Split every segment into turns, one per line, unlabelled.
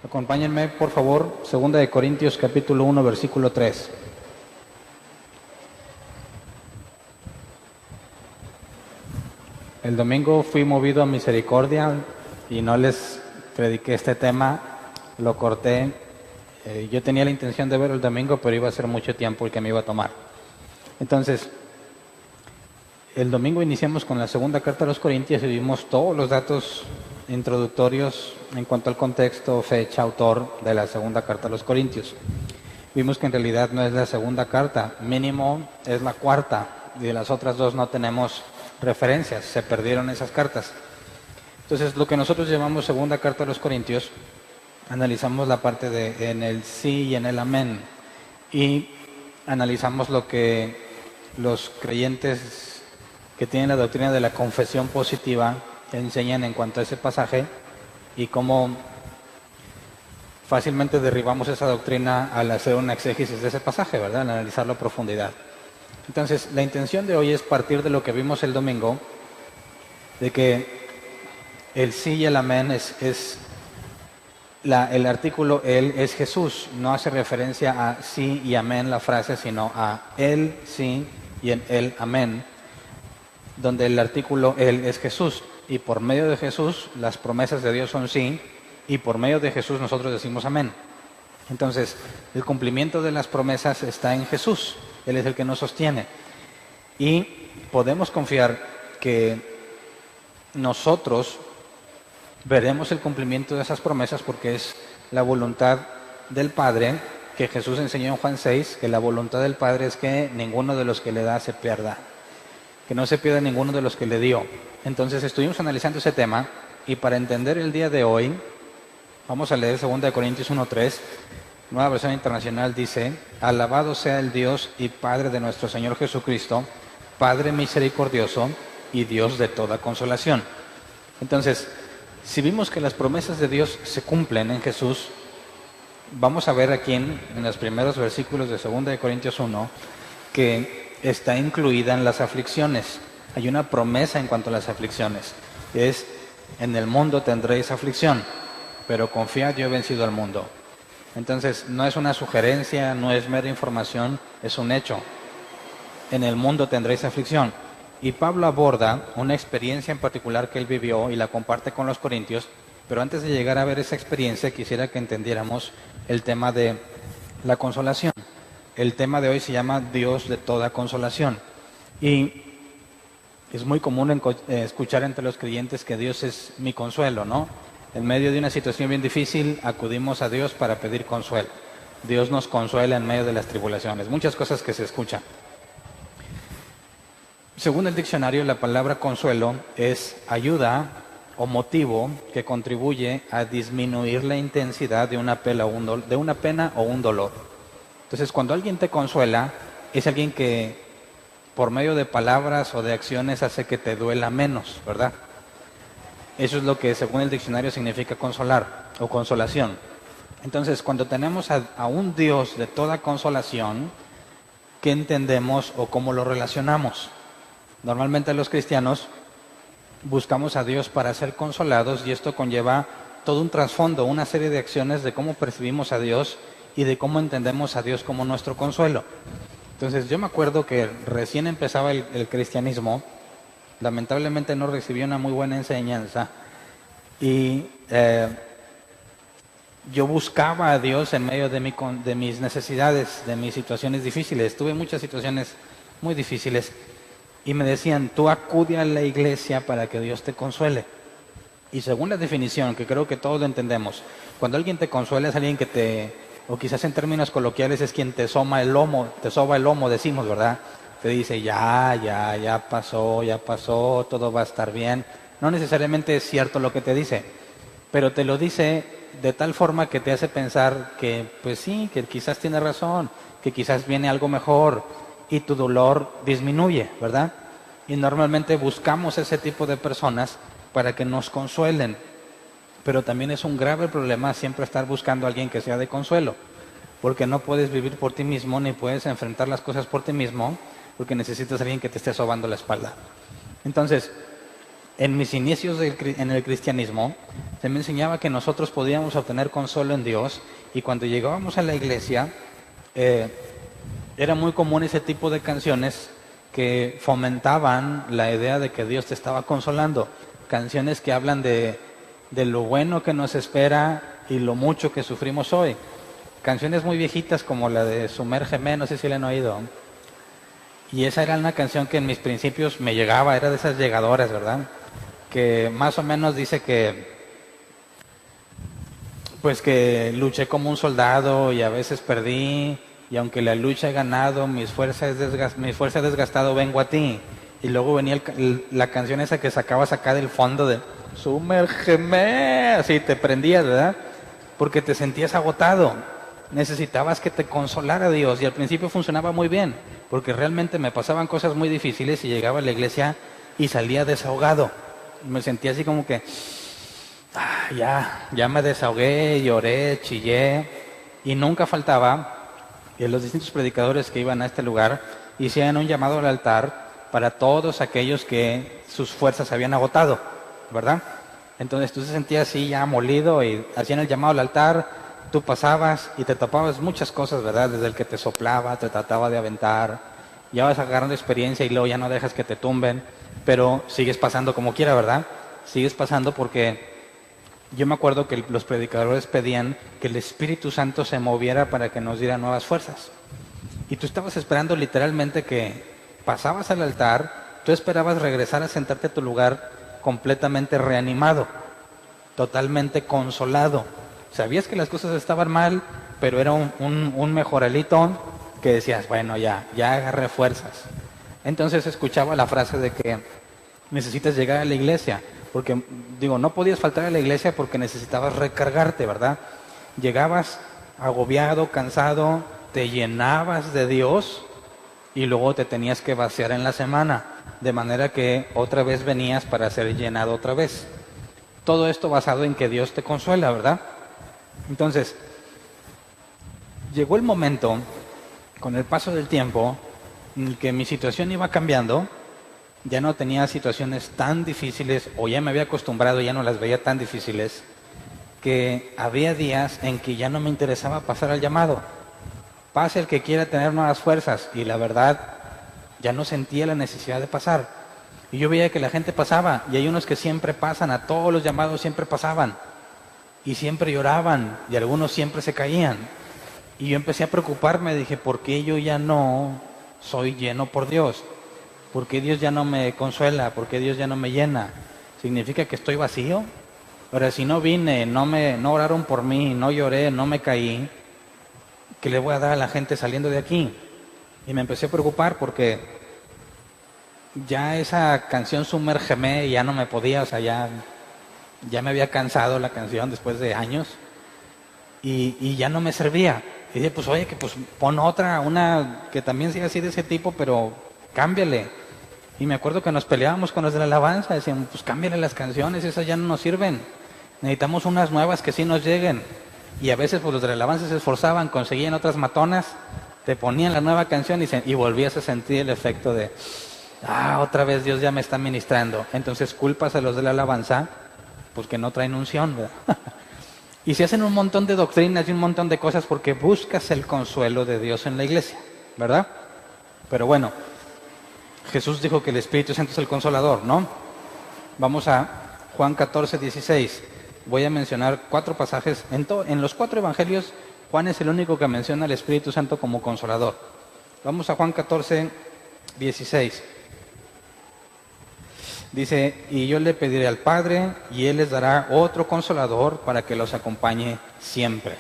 Acompáñenme, por favor, 2 Corintios capítulo 1, versículo 3. El domingo fui movido a misericordia y no les prediqué este tema, lo corté. Yo tenía la intención de ver el domingo, pero iba a ser mucho tiempo el que me iba a tomar. Entonces, el domingo iniciamos con la segunda carta a los Corintios y vimos todos los datos introductorios en cuanto al contexto, fecha, autor de la segunda carta a los Corintios. Vimos que en realidad no es la segunda carta, mínimo es la cuarta, y de las otras dos no tenemos referencias, se perdieron esas cartas. Entonces, lo que nosotros llamamos segunda carta a los Corintios, analizamos la parte de en el sí y en el amén, y analizamos lo que los creyentes que tienen la doctrina de la confesión positiva enseñan en cuanto a ese pasaje y cómo fácilmente derribamos esa doctrina al hacer una exégesis de ese pasaje, ¿verdad? Al analizarlo a profundidad. Entonces, la intención de hoy es partir de lo que vimos el domingo, de que el sí y el amén el artículo él es Jesús, no hace referencia a sí y amén la frase, sino a él sí y en él amén, donde el artículo él es Jesús, y por medio de Jesús las promesas de Dios son sí, y por medio de Jesús nosotros decimos amén. Entonces, el cumplimiento de las promesas está en Jesús, Él es el que nos sostiene, y podemos confiar que nosotros veremos el cumplimiento de esas promesas porque es la voluntad del Padre, que Jesús enseñó en Juan 6, que la voluntad del Padre es que ninguno de los que le da se pierda, que no se pierda ninguno de los que le dio. Entonces estuvimos analizando ese tema y para entender el día de hoy vamos a leer 2 Corintios 1:3, Nueva Versión Internacional dice: alabado sea el Dios y Padre de nuestro Señor Jesucristo, Padre misericordioso y Dios de toda consolación. Entonces, si vimos que las promesas de Dios se cumplen en Jesús, vamos a ver aquí en los primeros versículos de 2 Corintios 1 que está incluida en las aflicciones. Hay una promesa en cuanto a las aflicciones. Es: en el mundo tendréis aflicción, pero confiad, yo he vencido al mundo. Entonces, no es una sugerencia, no es mera información, es un hecho. En el mundo tendréis aflicción. Y Pablo aborda una experiencia en particular que él vivió y la comparte con los corintios, pero antes de llegar a ver esa experiencia quisiera que entendiéramos el tema de la consolación. El tema de hoy se llama Dios de toda consolación. Y es muy común escuchar entre los creyentes que Dios es mi consuelo, ¿no? En medio de una situación bien difícil acudimos a Dios para pedir consuelo. Dios nos consuela en medio de las tribulaciones. Muchas cosas que se escuchan. Según el diccionario, la palabra consuelo es ayuda o motivo que contribuye a disminuir la intensidad de una pena o un dolor. Entonces, cuando alguien te consuela, es alguien que por medio de palabras o de acciones hace que te duela menos, ¿verdad? Eso es lo que según el diccionario significa consolar o consolación. Entonces, cuando tenemos a un Dios de toda consolación, ¿qué entendemos o cómo lo relacionamos? Normalmente los cristianos buscamos a Dios para ser consolados y esto conlleva todo un trasfondo, una serie de acciones de cómo percibimos a Dios y de cómo entendemos a Dios como nuestro consuelo. Entonces yo me acuerdo que recién empezaba el cristianismo, lamentablemente no recibí una muy buena enseñanza y yo buscaba a Dios en medio de mis necesidades, de mis situaciones difíciles. Tuve muchas situaciones muy difíciles y me decían: tú acude a la iglesia para que Dios te consuele. Y según la definición, que creo que todos lo entendemos, cuando alguien te consuela es alguien que o quizás en términos coloquiales es quien te soba el lomo, decimos, ¿verdad? Te dice: ya pasó, todo va a estar bien. No necesariamente es cierto lo que te dice, pero te lo dice de tal forma que te hace pensar que, pues sí, que quizás tiene razón, que quizás viene algo mejor y tu dolor disminuye, ¿verdad? Y normalmente buscamos ese tipo de personas para que nos consuelen, pero también es un grave problema siempre estar buscando a alguien que sea de consuelo, porque no puedes vivir por ti mismo ni puedes enfrentar las cosas por ti mismo, porque necesitas a alguien que te esté sobando la espalda. Entonces, En mis inicios en el cristianismo, se me enseñaba que nosotros podíamos obtener consuelo en Dios, y cuando llegábamos a la iglesia, era muy común ese tipo de canciones que fomentaban la idea de que Dios te estaba consolando. Canciones que hablan de lo bueno que nos espera y lo mucho que sufrimos hoy. Canciones muy viejitas como la de Sumérgeme, no sé si la han oído. Y esa era una canción que en mis principios me llegaba, era de esas llegadoras, ¿verdad? Que más o menos dice que, pues que luché como un soldado y a veces perdí, y aunque la lucha he ganado, mis fuerzas he desgastado, vengo a ti. Y luego venía la canción esa que sacabas acá del fondo de Sumérgeme, así te prendías, ¿verdad? Porque te sentías agotado, necesitabas que te consolara Dios, y al principio funcionaba muy bien, porque realmente me pasaban cosas muy difíciles y llegaba a la iglesia y salía desahogado. Me sentía así como que ya me desahogué, lloré, chillé, y nunca faltaba que los distintos predicadores que iban a este lugar hicieran un llamado al altar para todos aquellos que sus fuerzas habían agotado, ¿verdad? Entonces tú te sentías así ya molido y hacían el llamado al altar, tú pasabas y te tapabas muchas cosas, ¿verdad? Desde el que te soplaba, te trataba de aventar, ya vas agarrando experiencia y luego ya no dejas que te tumben, pero sigues pasando como quiera, ¿verdad? Sigues pasando porque yo me acuerdo que los predicadores pedían que el Espíritu Santo se moviera para que nos diera nuevas fuerzas. Y tú estabas esperando literalmente que pasabas al altar, tú esperabas regresar a sentarte a tu lugar completamente reanimado, totalmente consolado. Sabías que las cosas estaban mal, pero era un mejoralito que decías, bueno, ya agarré fuerzas. Entonces escuchaba la frase de que necesitas llegar a la iglesia, porque digo, no podías faltar a la iglesia porque necesitabas recargarte, ¿verdad? Llegabas agobiado, cansado, te llenabas de Dios y luego te tenías que vaciar en la semana, de manera que otra vez venías para ser llenado otra vez. Todo esto basado en que Dios te consuela, ¿verdad? Entonces, llegó el momento, con el paso del tiempo, en que mi situación iba cambiando. Ya no tenía situaciones tan difíciles, o ya me había acostumbrado, ya no las veía tan difíciles, que había días en que ya no me interesaba pasar al llamado. Pase el que quiera tener nuevas fuerzas, y la verdad, ya no sentía la necesidad de pasar. Y yo veía que la gente pasaba, y hay unos que siempre pasan, a todos los llamados siempre pasaban, y siempre lloraban, y algunos siempre se caían. Y yo empecé a preocuparme, dije, ¿por qué yo ya no soy lleno por Dios? ¿Por qué Dios ya no me consuela? ¿Por qué Dios ya no me llena? ¿Significa que estoy vacío? Ahora, si no vine, no oraron por mí, no lloré, no me caí, ¿qué le voy a dar a la gente saliendo de aquí? Y me empecé a preocupar porque ya esa canción Sumérgeme ya no me podía, o sea, ya me había cansado la canción después de años y ya no me servía. Y dije, pues oye, que pues pon otra, una que también sea así de ese tipo, pero cámbiale. Y me acuerdo que nos peleábamos con los de la alabanza, decían, pues cámbiale las canciones, esas ya no nos sirven. Necesitamos unas nuevas que sí nos lleguen. Y a veces pues los de la alabanza se esforzaban, conseguían otras matonas, te ponían la nueva canción y volvías a sentir el efecto de, otra vez Dios ya me está ministrando. Entonces culpas a los de la alabanza, pues que no traen unción, ¿verdad? Y se hacen un montón de doctrinas y un montón de cosas porque buscas el consuelo de Dios en la iglesia, ¿verdad? Pero bueno, Jesús dijo que el Espíritu Santo es el consolador, ¿no? Vamos a Juan 14, 16. Voy a mencionar 4 pasajes. En los 4 evangelios, Juan es el único que menciona al Espíritu Santo como consolador. Vamos a Juan 14, 16. Dice, y yo le pediré al Padre, y Él les dará otro consolador para que los acompañe siempre.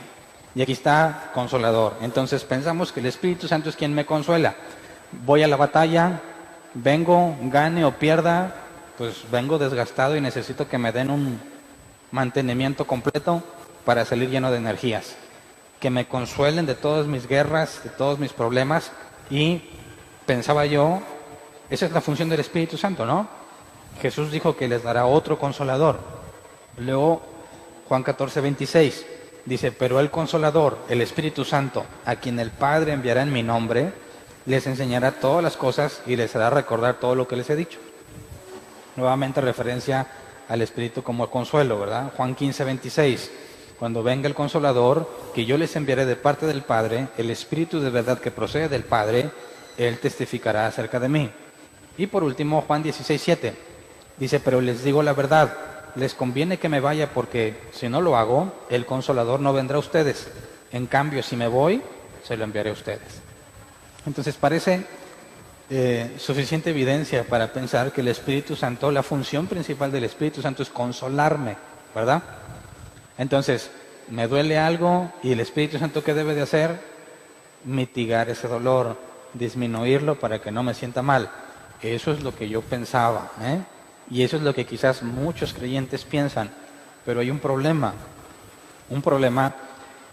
Y aquí está consolador. Entonces pensamos que el Espíritu Santo es quien me consuela. Voy a la batalla, vengo, gane o pierda, pues vengo desgastado y necesito que me den un mantenimiento completo para salir lleno de energías. Que me consuelen de todas mis guerras, de todos mis problemas. Y pensaba yo, esa es la función del Espíritu Santo, ¿no? Jesús dijo que les dará otro consolador. Luego, Juan 14, 26, dice, pero el consolador, el Espíritu Santo, a quien el Padre enviará en mi nombre, les enseñará todas las cosas y les hará recordar todo lo que les he dicho. Nuevamente referencia al Espíritu como consuelo, ¿verdad? Juan 15:26. Cuando venga el Consolador, que yo les enviaré de parte del Padre, el Espíritu de verdad que procede del Padre, Él testificará acerca de mí. Y por último, Juan 16:7. Dice, pero les digo la verdad, les conviene que me vaya porque si no lo hago, el Consolador no vendrá a ustedes. En cambio, si me voy, se lo enviaré a ustedes. Entonces parece suficiente evidencia para pensar que el Espíritu Santo, la función principal del Espíritu Santo es consolarme, ¿verdad? Entonces, me duele algo y el Espíritu Santo, ¿qué debe de hacer? Mitigar ese dolor, disminuirlo para que no me sienta mal. Eso es lo que yo pensaba, ¿eh? Y eso es lo que quizás muchos creyentes piensan. Pero hay un problema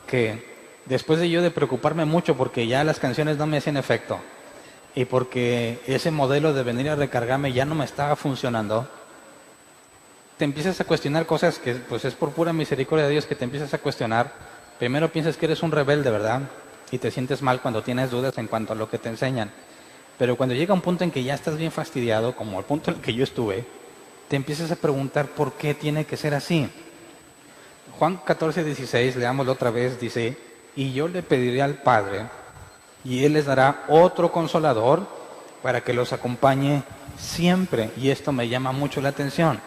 que después de yo de preocuparme mucho porque ya las canciones no me hacían efecto y porque ese modelo de venir a recargarme ya no me estaba funcionando, te empiezas a cuestionar cosas que pues es por pura misericordia de Dios que te empiezas a cuestionar. Primero piensas que eres un rebelde, ¿verdad? Y te sientes mal cuando tienes dudas en cuanto a lo que te enseñan. Pero cuando llega un punto en que ya estás bien fastidiado, como el punto en el que yo estuve, te empiezas a preguntar por qué tiene que ser así. Juan 14:16, leámoslo otra vez, dice, y yo le pediré al Padre, y Él les dará otro consolador para que los acompañe siempre. Y esto me llama mucho la atención.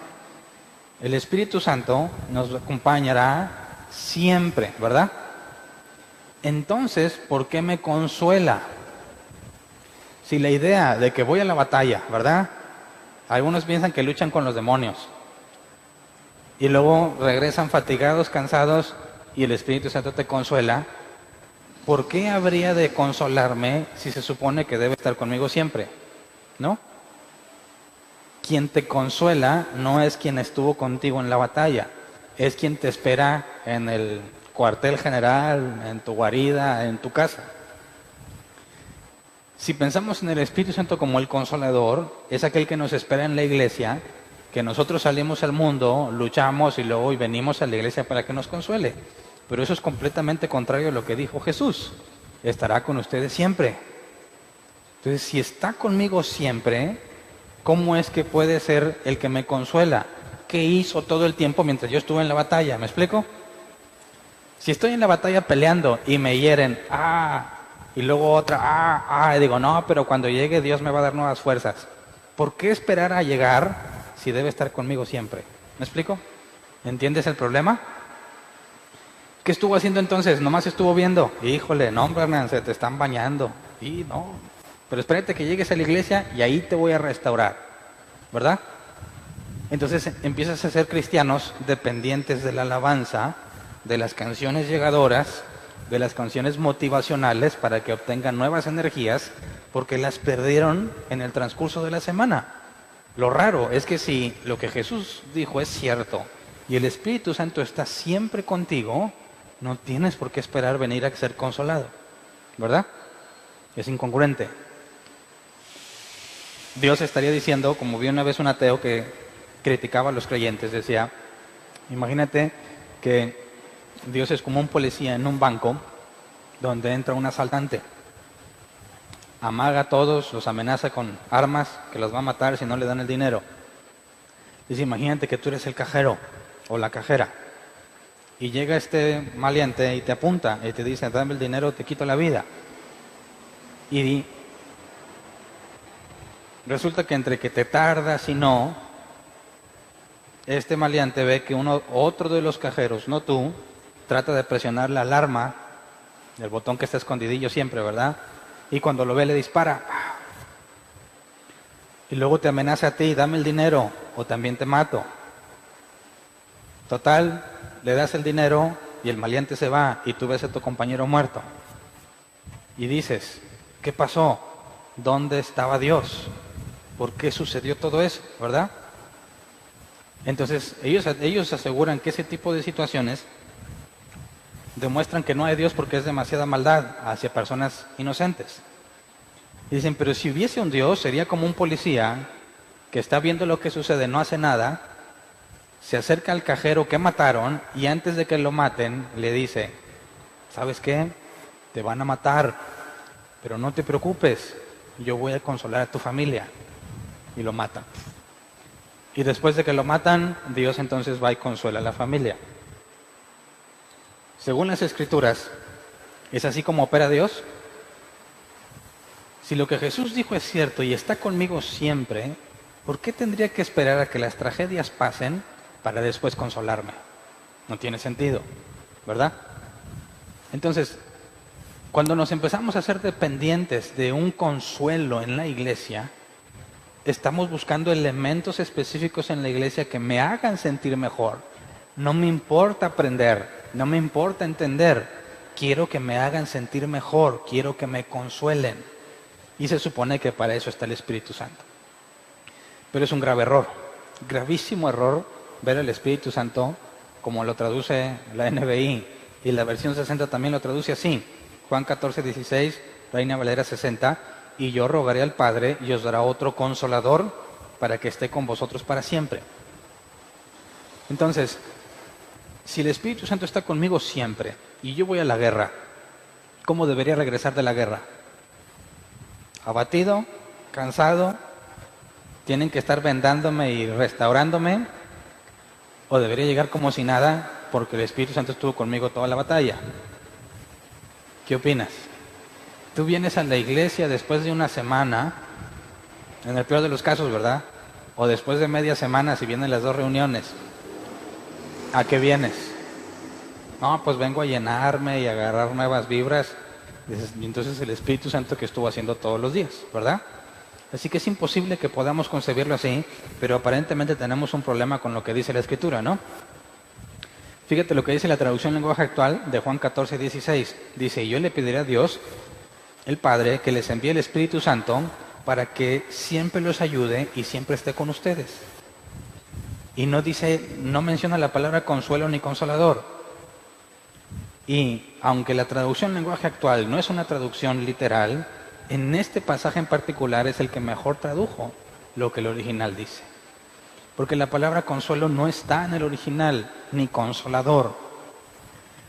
El Espíritu Santo nos acompañará siempre, ¿verdad? Entonces, ¿por qué me consuela? Si la idea de que voy a la batalla, ¿verdad? Algunos piensan que luchan con los demonios y luego regresan fatigados, cansados y el Espíritu Santo te consuela. ¿Por qué habría de consolarme si se supone que debe estar conmigo siempre? ¿No? Quien te consuela no es quien estuvo contigo en la batalla, es quien te espera en el cuartel general, en tu guarida, en tu casa. Si pensamos en el Espíritu Santo como el consolador, es aquel que nos espera en la iglesia, que nosotros salimos al mundo, luchamos y luego venimos a la iglesia para que nos consuele. Pero eso es completamente contrario a lo que dijo Jesús. Estará con ustedes siempre. Entonces, si está conmigo siempre, ¿cómo es que puede ser el que me consuela? ¿Qué hizo todo el tiempo mientras yo estuve en la batalla? ¿Me explico? Si estoy en la batalla peleando y me hieren, y luego otra, y digo, no, pero cuando llegue Dios me va a dar nuevas fuerzas. ¿Por qué esperar a llegar si debe estar conmigo siempre? ¿Me explico? ¿Entiendes el problema? ¿Qué estuvo haciendo entonces? Nomás estuvo viendo. Híjole, no, Hernán, se te están bañando. Y no, pero espérate que llegues a la iglesia y ahí te voy a restaurar. ¿Verdad? Entonces empiezas a ser cristianos dependientes de la alabanza, de las canciones llegadoras, de las canciones motivacionales para que obtengan nuevas energías, porque las perdieron en el transcurso de la semana. Lo raro es que si lo que Jesús dijo es cierto y el Espíritu Santo está siempre contigo, no tienes por qué esperar venir a ser consolado, ¿verdad? Es incongruente. Dios estaría diciendo, como vi una vez un ateo que criticaba a los creyentes, decía, imagínate que Dios es como un policía en un banco donde entra un asaltante. Amaga a todos, los amenaza con armas que los va a matar si no le dan el dinero. Dice, imagínate que tú eres el cajero o la cajera y llega este maleante y te apunta y te dice, dame el dinero, te quito la vida. Y resulta que entre que te tardas y no, este maleante ve que otro de los cajeros, no tú, trata de presionar la alarma, el botón que está escondidillo siempre, ¿verdad? Y cuando lo ve le dispara. Y luego te amenaza a ti, dame el dinero o también te mato. Total, le das el dinero y el maleante se va y tú ves a tu compañero muerto. Y dices, ¿qué pasó? ¿Dónde estaba Dios? ¿Por qué sucedió todo eso? ¿Verdad? Entonces, ellos aseguran que ese tipo de situaciones demuestran que no hay Dios porque es demasiada maldad hacia personas inocentes. Y dicen, pero si hubiese un Dios, sería como un policía que está viendo lo que sucede, no hace nada, se acerca al cajero que mataron y antes de que lo maten, le dice, ¿sabes qué? Te van a matar, pero no te preocupes, yo voy a consolar a tu familia. Y lo matan. Y después de que lo matan, Dios entonces va y consuela a la familia. Según las Escrituras, ¿es así como opera Dios? Si lo que Jesús dijo es cierto y está conmigo siempre, ¿por qué tendría que esperar a que las tragedias pasen para después consolarme? No tiene sentido, ¿verdad? Entonces, cuando nos empezamos a ser dependientes de un consuelo en la iglesia, estamos buscando elementos específicos en la iglesia que me hagan sentir mejor. No me importa aprender, no me importa entender. Quiero que me hagan sentir mejor, quiero que me consuelen. Y se supone que para eso está el Espíritu Santo. Pero es un grave error, gravísimo error ver al Espíritu Santo como lo traduce la NBI y la versión 60 también lo traduce así. Juan 14:16, Reina Valera 60, y yo rogaré al Padre y os dará otro consolador para que esté con vosotros para siempre. Entonces, si el Espíritu Santo está conmigo siempre y yo voy a la guerra, ¿cómo debería regresar de la guerra? Abatido, cansado, tienen que estar vendándome y restaurándome, o debería llegar como si nada porque el Espíritu Santo estuvo conmigo toda la batalla. ¿Qué opinas? Tú vienes a la iglesia después de una semana, en el peor de los casos, ¿verdad? O después de media semana si vienen las dos reuniones. ¿A qué vienes? No, pues vengo a llenarme y a agarrar nuevas vibras. Y entonces el Espíritu Santo que estuvo haciendo todos los días, ¿verdad? Así que es imposible que podamos concebirlo así, pero aparentemente tenemos un problema con lo que dice la Escritura, ¿no? Fíjate lo que dice la traducción lenguaje actual de Juan 14:16. Dice, yo le pediré a Dios, el Padre, que les envíe el Espíritu Santo para que siempre los ayude y siempre esté con ustedes. Y no dice, no menciona la palabra consuelo ni consolador. Y aunque la traducción lenguaje actual no es una traducción literal, en este pasaje en particular es el que mejor tradujo lo que el original dice. Porque la palabra consuelo no está en el original, ni consolador.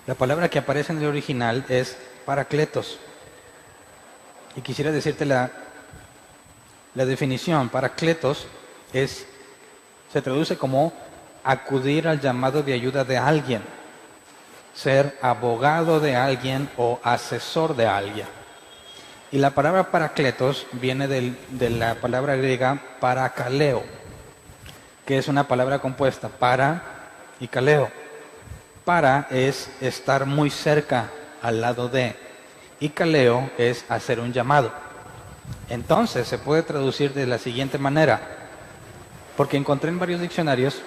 La palabra que aparece en el original es paracletos. Y quisiera decirte la definición. Paracletos se traduce como acudir al llamado de ayuda de alguien, ser abogado de alguien o asesor de alguien. Y la palabra paracletos viene de la palabra griega parakaleo, que es una palabra compuesta para y kaleo. Para es estar muy cerca, al lado de, y kaleo es hacer un llamado. Entonces se puede traducir de la siguiente manera, porque encontré en varios diccionarios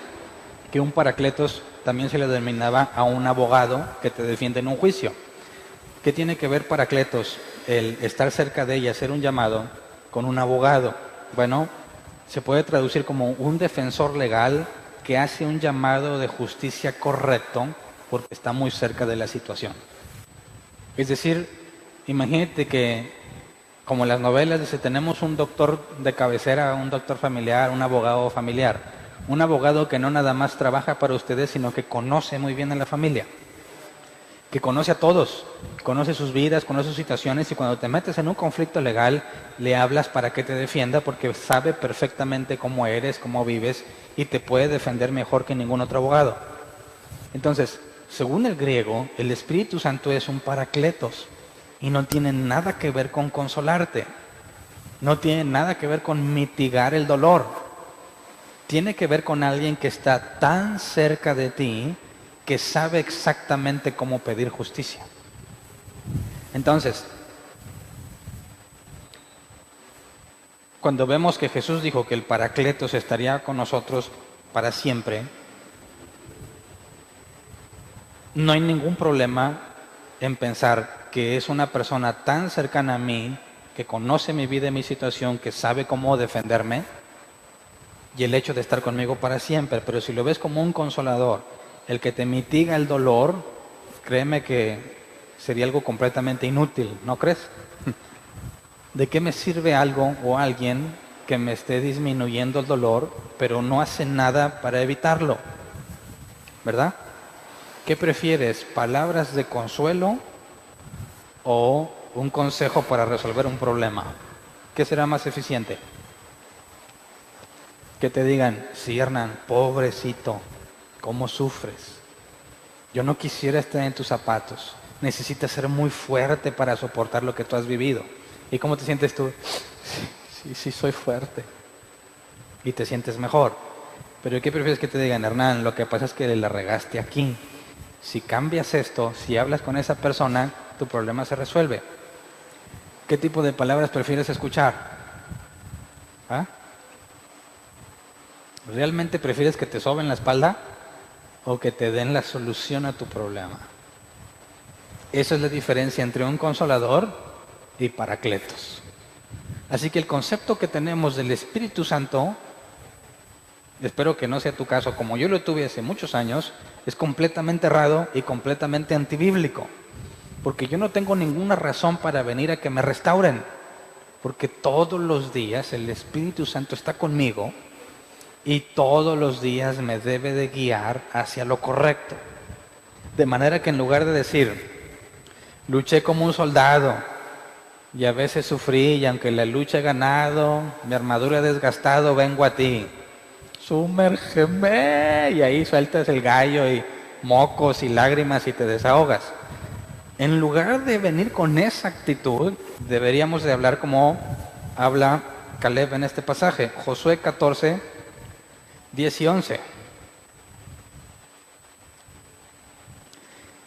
que un paracletos también se le denominaba a un abogado que te defiende en un juicio. ¿Qué tiene que ver paracletos, el estar cerca de ella, hacer un llamado, con un abogado? Bueno, se puede traducir como un defensor legal que hace un llamado de justicia correcto porque está muy cerca de la situación. Es decir, imagínate que, como en las novelas, dice, tenemos un doctor de cabecera, un doctor familiar, un abogado familiar. Un abogado que no nada más trabaja para ustedes, sino que conoce muy bien a la familia. Que conoce a todos, conoce sus vidas, conoce sus situaciones, y cuando te metes en un conflicto legal, le hablas para que te defienda porque sabe perfectamente cómo eres, cómo vives, y te puede defender mejor que ningún otro abogado. Entonces, según el griego, el Espíritu Santo es un paracletos y no tiene nada que ver con consolarte, no tiene nada que ver con mitigar el dolor, tiene que ver con alguien que está tan cerca de ti que sabe exactamente cómo pedir justicia. Entonces, cuando vemos que Jesús dijo que el Paracletos estaría con nosotros para siempre, no hay ningún problema en pensar que es una persona tan cercana a mí, que conoce mi vida y mi situación, que sabe cómo defenderme, y el hecho de estar conmigo para siempre. Pero si lo ves como un consolador, el que te mitiga el dolor, créeme que sería algo completamente inútil, ¿no crees? ¿De qué me sirve algo o alguien que me esté disminuyendo el dolor, pero no hace nada para evitarlo? ¿Verdad? ¿Qué prefieres? ¿Palabras de consuelo o un consejo para resolver un problema? ¿Qué será más eficiente? Que te digan, sí, Hernán, pobrecito, ¿cómo sufres? Yo no quisiera estar en tus zapatos. Necesitas ser muy fuerte para soportar lo que tú has vivido. ¿Y cómo te sientes tú? Sí, soy fuerte. Y te sientes mejor. Pero ¿qué prefieres que te digan, Hernán? Lo que pasa es que la regaste aquí. Si cambias esto, si hablas con esa persona, tu problema se resuelve. ¿Qué tipo de palabras prefieres escuchar? ¿Ah? ¿Realmente prefieres que te soben la espalda o que te den la solución a tu problema? Esa es la diferencia entre un consolador y paracletos. Así que el concepto que tenemos del Espíritu Santo, espero que no sea tu caso, como yo lo tuve hace muchos años, es completamente errado y completamente antibíblico. Porque yo no tengo ninguna razón para venir a que me restauren. Porque todos los días el Espíritu Santo está conmigo y todos los días me debe de guiar hacia lo correcto. De manera que en lugar de decir, luché como un soldado y a veces sufrí y aunque la lucha he ganado, mi armadura he desgastado, vengo a ti. Sumérgeme, y ahí sueltas el gallo y mocos y lágrimas y te desahogas. En lugar de venir con esa actitud, deberíamos de hablar como habla Caleb en este pasaje, Josué 14, 10 y 11.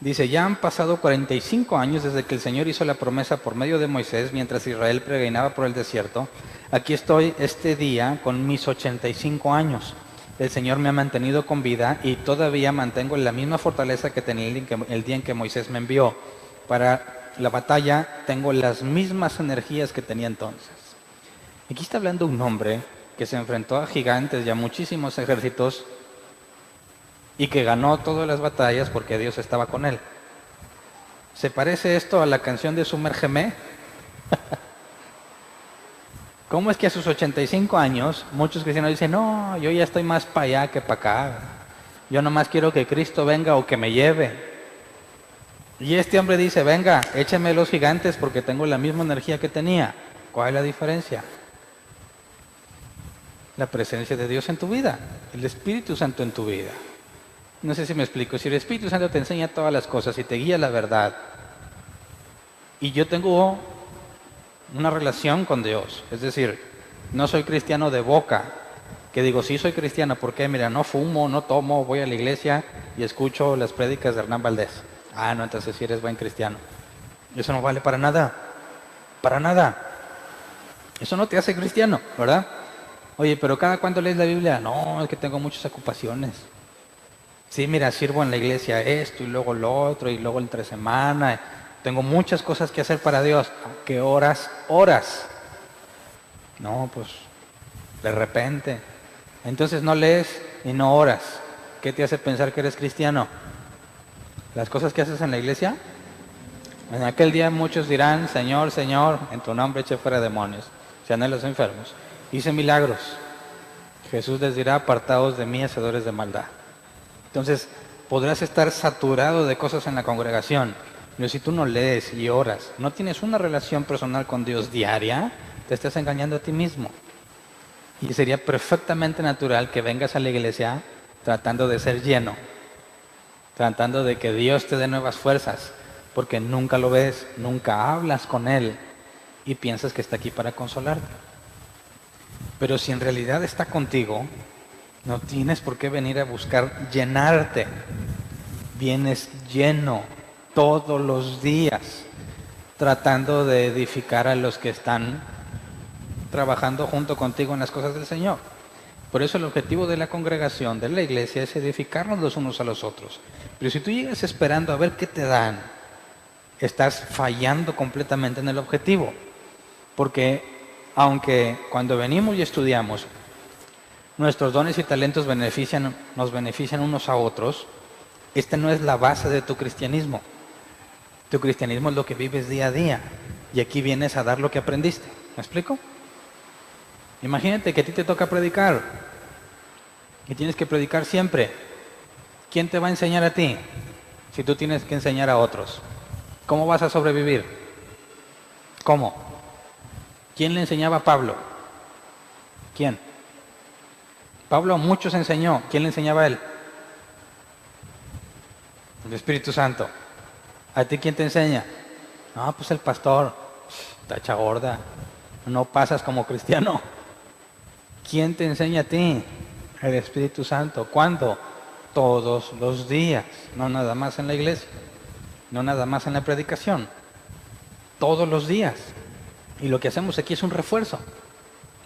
Dice, ya han pasado 45 años desde que el Señor hizo la promesa por medio de Moisés mientras Israel peregrinaba por el desierto. Aquí estoy este día con mis 85 años. El Señor me ha mantenido con vida y todavía mantengo la misma fortaleza que tenía el día en que Moisés me envió. Para la batalla tengo las mismas energías que tenía entonces. Aquí está hablando un hombre que se enfrentó a gigantes y a muchísimos ejércitos y que ganó todas las batallas porque Dios estaba con él. ¿Se parece esto a la canción de Sumérgeme? ¿Cómo es que a sus 85 años muchos cristianos dicen, no, yo ya estoy más para allá que para acá? Yo nomás quiero que Cristo venga o que me lleve. Y este hombre dice, venga, échame los gigantes porque tengo la misma energía que tenía. ¿Cuál es la diferencia? La presencia de Dios en tu vida, el Espíritu Santo en tu vida. No sé si me explico. Si el Espíritu Santo te enseña todas las cosas y te guía la verdad, y yo tengo una relación con Dios, es decir, no soy cristiano de boca, que digo, sí soy cristiano, porque mira, no fumo, no tomo, voy a la iglesia y escucho las prédicas de Hernán Valdés. Ah, no, entonces sí eres buen cristiano. Eso no vale para nada, para nada. Eso no te hace cristiano, ¿verdad? Oye, pero ¿cada cuánto lees la Biblia? No, es que tengo muchas ocupaciones. Sí, mira, sirvo en la iglesia esto y luego lo otro y luego entre semana. Tengo muchas cosas que hacer para Dios. ¿Qué horas? Horas. No, pues de repente. Entonces no lees y no oras. ¿Qué te hace pensar que eres cristiano? ¿Las cosas que haces en la iglesia? En aquel día muchos dirán, Señor, Señor, en tu nombre eché fuera demonios, sané a los enfermos, hice milagros. Jesús les dirá, apartaos de mí, hacedores de maldad. Entonces, podrás estar saturado de cosas en la congregación, pero si tú no lees y oras, no tienes una relación personal con Dios diaria, te estás engañando a ti mismo. Y sería perfectamente natural que vengas a la iglesia tratando de ser lleno, tratando de que Dios te dé nuevas fuerzas, porque nunca lo ves, nunca hablas con Él y piensas que está aquí para consolarte. Pero si en realidad está contigo, no tienes por qué venir a buscar llenarte. Vienes lleno todos los días, tratando de edificar a los que están trabajando junto contigo en las cosas del Señor. Por eso el objetivo de la congregación, de la iglesia, es edificarnos los unos a los otros. Pero si tú llegas esperando a ver qué te dan, estás fallando completamente en el objetivo. Porque aunque cuando venimos y estudiamos, nuestros dones y talentos nos benefician unos a otros, esta no es la base de tu cristianismo. Tu cristianismo es lo que vives día a día. Y aquí vienes a dar lo que aprendiste. ¿Me explico? Imagínate que a ti te toca predicar. Y tienes que predicar siempre. ¿Quién te va a enseñar a ti si tú tienes que enseñar a otros? ¿Cómo vas a sobrevivir? ¿Cómo? ¿Quién le enseñaba a Pablo? ¿Quién? Pablo a muchos enseñó. ¿Quién le enseñaba a él? El Espíritu Santo. ¿A ti quién te enseña? No, pues el pastor. Tacha gorda. No pasas como cristiano. ¿Quién te enseña a ti? El Espíritu Santo. ¿Cuándo? Todos los días. No nada más en la iglesia. No nada más en la predicación. Todos los días. Y lo que hacemos aquí es un refuerzo.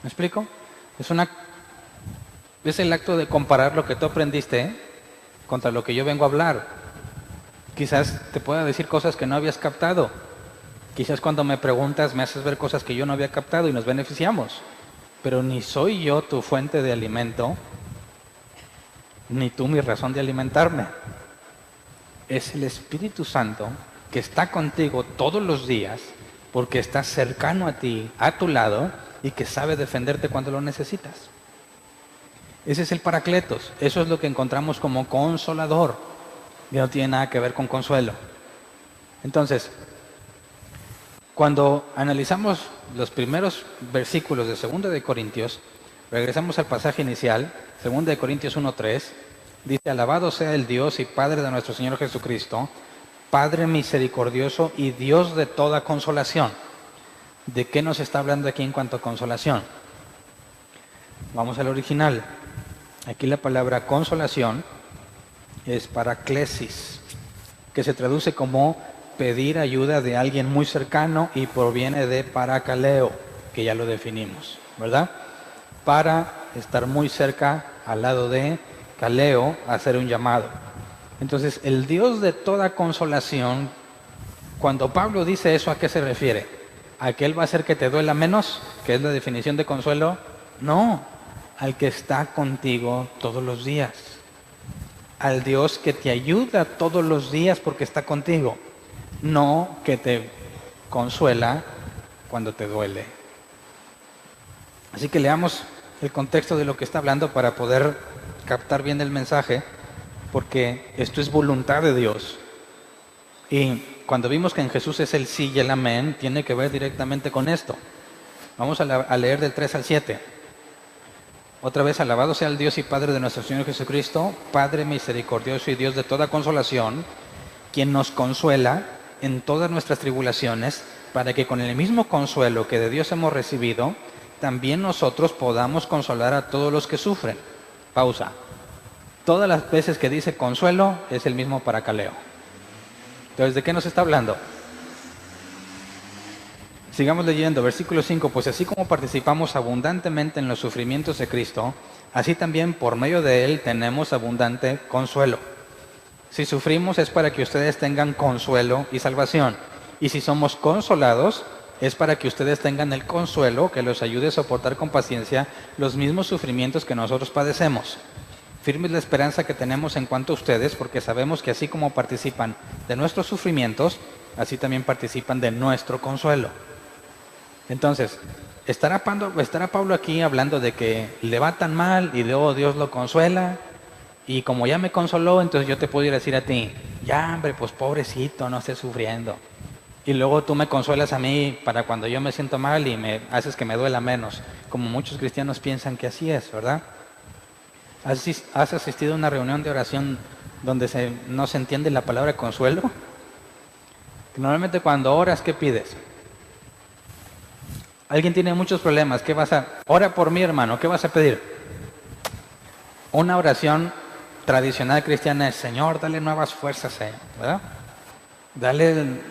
¿Me explico? Es el acto de comparar lo que tú aprendiste contra lo que yo vengo a hablar. Quizás te pueda decir cosas que no habías captado. Quizás cuando me preguntas me haces ver cosas que yo no había captado y nos beneficiamos. Pero ni soy yo tu fuente de alimento, ni tú mi razón de alimentarme. Es el Espíritu Santo que está contigo todos los días porque está cercano a ti, a tu lado, y que sabe defenderte cuando lo necesitas. Ese es el Paracletos. Eso es lo que encontramos como consolador. Y no tiene nada que ver con consuelo. Entonces, cuando analizamos los primeros versículos de 2 de Corintios, regresamos al pasaje inicial, 2 de Corintios 1:3, dice: alabado sea el Dios y Padre de nuestro Señor Jesucristo, Padre misericordioso y Dios de toda consolación. ¿De qué nos está hablando aquí en cuanto a consolación? Vamos al original. Aquí la palabra consolación es paraklesis, que se traduce como pedir ayuda de alguien muy cercano y proviene de parakaleo, que ya lo definimos, ¿verdad? Para estar muy cerca, al lado de kaleo, hacer un llamado. Entonces, el Dios de toda consolación, cuando Pablo dice eso, ¿a qué se refiere? ¿A que Él va a hacer que te duela menos? ¿Que es la definición de consuelo? No, al que está contigo todos los días. Al Dios que te ayuda todos los días porque está contigo. No que te consuela cuando te duele. Así que leamos el contexto de lo que está hablando para poder captar bien el mensaje, porque esto es voluntad de Dios. Y cuando vimos que en Jesús es el sí y el amén, tiene que ver directamente con esto. Vamos a leer del 3 al 7. Otra vez: alabado sea el Dios y Padre de nuestro Señor Jesucristo, Padre misericordioso y Dios de toda consolación, quien nos consuela en todas nuestras tribulaciones, para que con el mismo consuelo que de Dios hemos recibido, también nosotros podamos consolar a todos los que sufren. Pausa. Todas las veces que dice consuelo es el mismo parakaleo. Entonces, ¿de qué nos está hablando? Sigamos leyendo, versículo 5. Pues así como participamos abundantemente en los sufrimientos de Cristo, así también por medio de Él tenemos abundante consuelo. Si sufrimos es para que ustedes tengan consuelo y salvación. Y si somos consolados es para que ustedes tengan el consuelo que los ayude a soportar con paciencia los mismos sufrimientos que nosotros padecemos. Firme es la esperanza que tenemos en cuanto a ustedes, porque sabemos que así como participan de nuestros sufrimientos, así también participan de nuestro consuelo. Entonces, ¿estará Pablo aquí hablando de que le va tan mal y luego Dios lo consuela? Y como ya me consoló, entonces yo te puedo ir a decir a ti: ya, hombre, pues pobrecito, no estés sufriendo. Y luego tú me consuelas a mí para cuando yo me siento mal y me haces que me duela menos. Como muchos cristianos piensan que así es, ¿verdad? ¿Has asistido a una reunión de oración donde no se entiende la palabra consuelo? Normalmente cuando oras, ¿qué pides? Alguien tiene muchos problemas, ora por mí, hermano, ¿qué vas a pedir? Una oración tradicional cristiana es: Señor, dale nuevas fuerzas, ¿verdad? Dale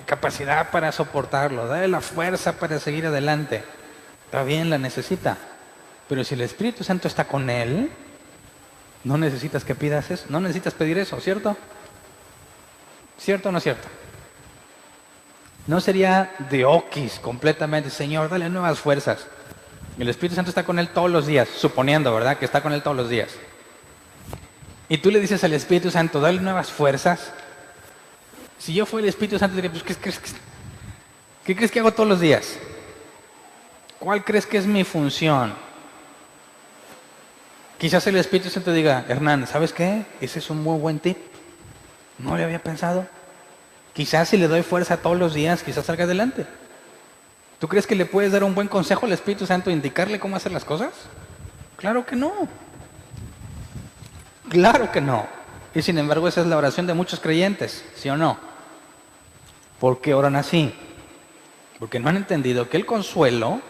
capacidad para soportarlo, dale la fuerza para seguir adelante. Está bien, la necesita. Pero si el Espíritu Santo está con él, no necesitas que pidas eso, no necesitas pedir eso, ¿cierto? ¿Cierto o no es cierto? No sería de oquis completamente: Señor, dale nuevas fuerzas. El Espíritu Santo está con él todos los días, suponiendo, ¿verdad?, que está con él todos los días. Y tú le dices al Espíritu Santo: dale nuevas fuerzas. Si yo fuera el Espíritu Santo, diría: pues, ¿qué crees que hago todos los días? ¿Cuál crees que es mi función? Quizás el Espíritu Santo diga: Hernán, ¿sabes qué? Ese es un muy buen tip. No le había pensado. Quizás si le doy fuerza todos los días, quizás salga adelante. ¿Tú crees que le puedes dar un buen consejo al Espíritu Santo e indicarle cómo hacer las cosas? Claro que no. Claro que no. Y sin embargo esa es la oración de muchos creyentes, ¿sí o no? ¿Por qué oran así? Porque no han entendido que el consuelo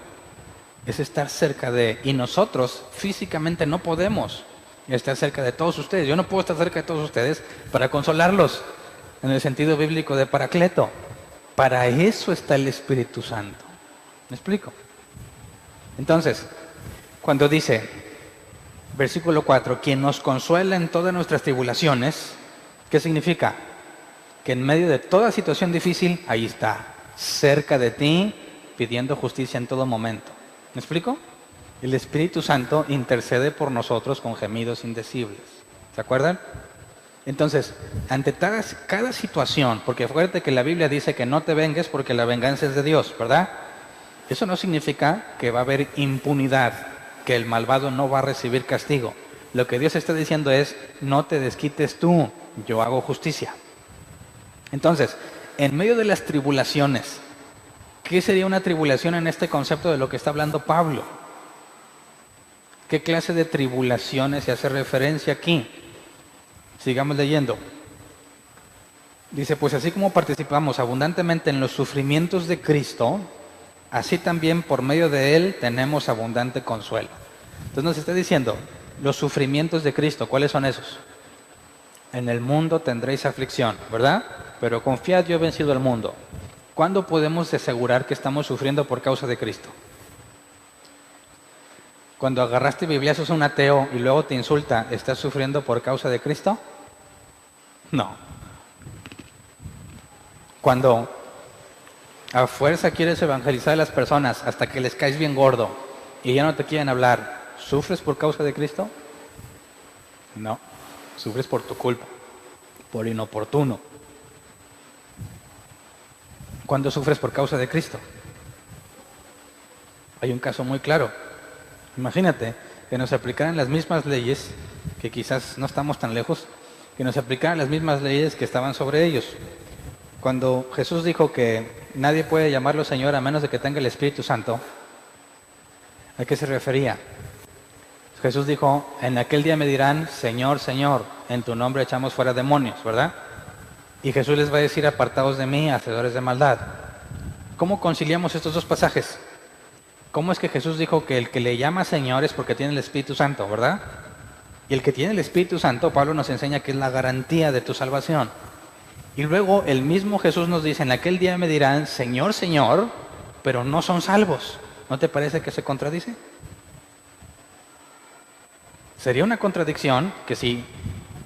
es estar cerca de, y nosotros físicamente no podemos estar cerca de todos ustedes. Yo no puedo estar cerca de todos ustedes para consolarlos, en el sentido bíblico de Paracleto. Para eso está el Espíritu Santo. ¿Me explico? Entonces, cuando dice, versículo 4, quien nos consuela en todas nuestras tribulaciones, ¿qué significa? Que en medio de toda situación difícil, ahí está, cerca de ti, pidiendo justicia en todo momento. ¿Me explico? El Espíritu Santo intercede por nosotros con gemidos indecibles. ¿Se acuerdan? Entonces, ante cada situación, porque acuérdate que la Biblia dice que no te vengues porque la venganza es de Dios, ¿verdad? Eso no significa que va a haber impunidad, que el malvado no va a recibir castigo. Lo que Dios está diciendo es, no te desquites tú, yo hago justicia. Entonces, en medio de las tribulaciones, ¿qué sería una tribulación en este concepto de lo que está hablando Pablo? ¿Qué clase de tribulaciones se hace referencia aquí? Sigamos leyendo. Dice, pues así como participamos abundantemente en los sufrimientos de Cristo, así también por medio de Él tenemos abundante consuelo. Entonces nos está diciendo, los sufrimientos de Cristo, ¿cuáles son esos? En el mundo tendréis aflicción, ¿verdad? Pero confiad, yo he vencido al mundo. ¿Cuándo podemos asegurar que estamos sufriendo por causa de Cristo? Cuando agarraste bibliazos a un ateo y luego te insulta, ¿estás sufriendo por causa de Cristo? No. Cuando a fuerza quieres evangelizar a las personas hasta que les caes bien gordo y ya no te quieren hablar, ¿sufres por causa de Cristo? No. Sufres por tu culpa, por inoportuno. ¿Cuándo sufres por causa de Cristo? Hay un caso muy claro. Imagínate que nos aplicaran las mismas leyes, que quizás no estamos tan lejos, que nos aplicaran las mismas leyes que estaban sobre ellos. Cuando Jesús dijo que nadie puede llamarlo Señor a menos de que tenga el Espíritu Santo, ¿a qué se refería? Jesús dijo, en aquel día me dirán, Señor, Señor, en tu nombre echamos fuera demonios, ¿verdad? Y Jesús les va a decir, apartaos de mí, hacedores de maldad. ¿Cómo conciliamos estos dos pasajes? ¿Cómo es que Jesús dijo que el que le llama Señor es porque tiene el Espíritu Santo, ¿verdad? Y el que tiene el Espíritu Santo, Pablo nos enseña que es la garantía de tu salvación. Y luego el mismo Jesús nos dice, en aquel día me dirán, Señor, Señor, pero no son salvos. ¿No te parece que se contradice? Sería una contradicción que si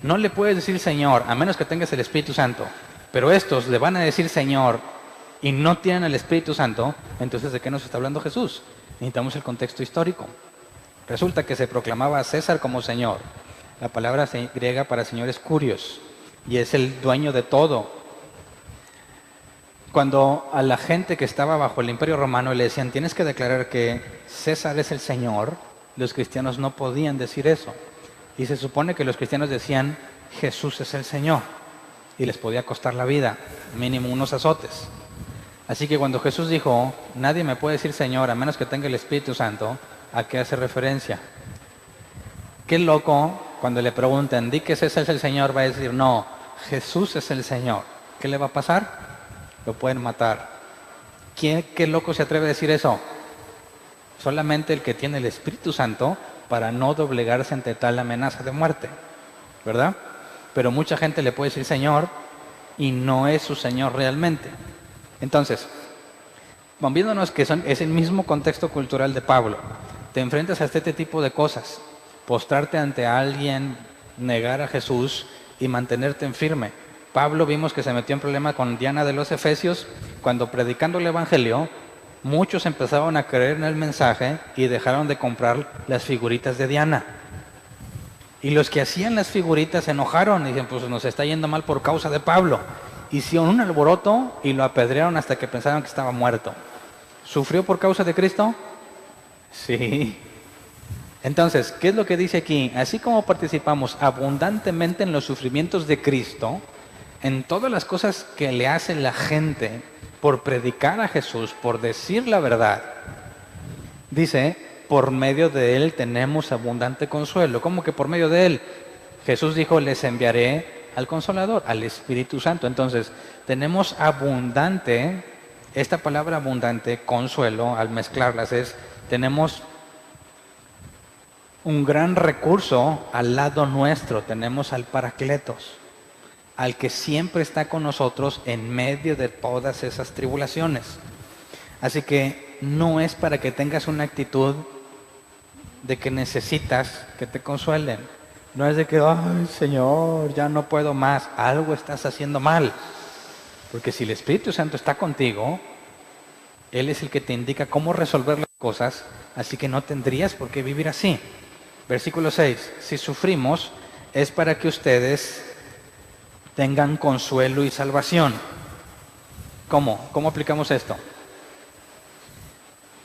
no le puedes decir Señor, a menos que tengas el Espíritu Santo, pero estos le van a decir Señor y no tienen el Espíritu Santo, entonces ¿de qué nos está hablando Jesús? Necesitamos el contexto histórico. Resulta que se proclamaba a César como Señor. La palabra griega para Señor es Kurios y es el dueño de todo. Cuando a la gente que estaba bajo el Imperio Romano le decían tienes que declarar que César es el Señor, los cristianos no podían decir eso. Y se supone que los cristianos decían Jesús es el Señor y les podía costar la vida, mínimo unos azotes. Así que cuando Jesús dijo, nadie me puede decir Señor a menos que tenga el Espíritu Santo, ¿a qué hace referencia? Qué loco cuando le preguntan, di que César es el Señor, va a decir, no, Jesús es el Señor. ¿Qué le va a pasar? Lo pueden matar. ¿Qué loco se atreve a decir eso? Solamente el que tiene el Espíritu Santo para no doblegarse ante tal amenaza de muerte, ¿verdad? Pero mucha gente le puede decir Señor y no es su Señor realmente. Entonces, viéndonos que es el mismo contexto cultural de Pablo, te enfrentas a este tipo de cosas, postrarte ante alguien, negar a Jesús y mantenerte en firme. Pablo vimos que se metió en problema con Diana de los Efesios cuando predicando el Evangelio, muchos empezaron a creer en el mensaje y dejaron de comprar las figuritas de Diana. Y los que hacían las figuritas se enojaron y dijeron, pues nos está yendo mal por causa de Pablo. Hicieron un alboroto y lo apedrearon hasta que pensaron que estaba muerto. ¿Sufrió por causa de Cristo? Sí. Entonces, ¿qué es lo que dice aquí? Así como participamos abundantemente en los sufrimientos de Cristo, en todas las cosas que le hace la gente por predicar a Jesús, por decir la verdad, dice, por medio de Él tenemos abundante consuelo. ¿Cómo que por medio de Él? Jesús dijo, les enviaré al Consolador, al Espíritu Santo. Entonces, tenemos abundante, esta palabra abundante, consuelo, al mezclarlas tenemos un gran recurso al lado nuestro, tenemos al Paracletos, al que siempre está con nosotros en medio de todas esas tribulaciones. Así que no es para que tengas una actitud de que necesitas que te consuelen. No es de que, ay Señor, ya no puedo más, algo estás haciendo mal. Porque si el Espíritu Santo está contigo, Él es el que te indica cómo resolver las cosas, así que no tendrías por qué vivir así. Versículo 6, si sufrimos es para que ustedes tengan consuelo y salvación. ¿Cómo? ¿Cómo aplicamos esto?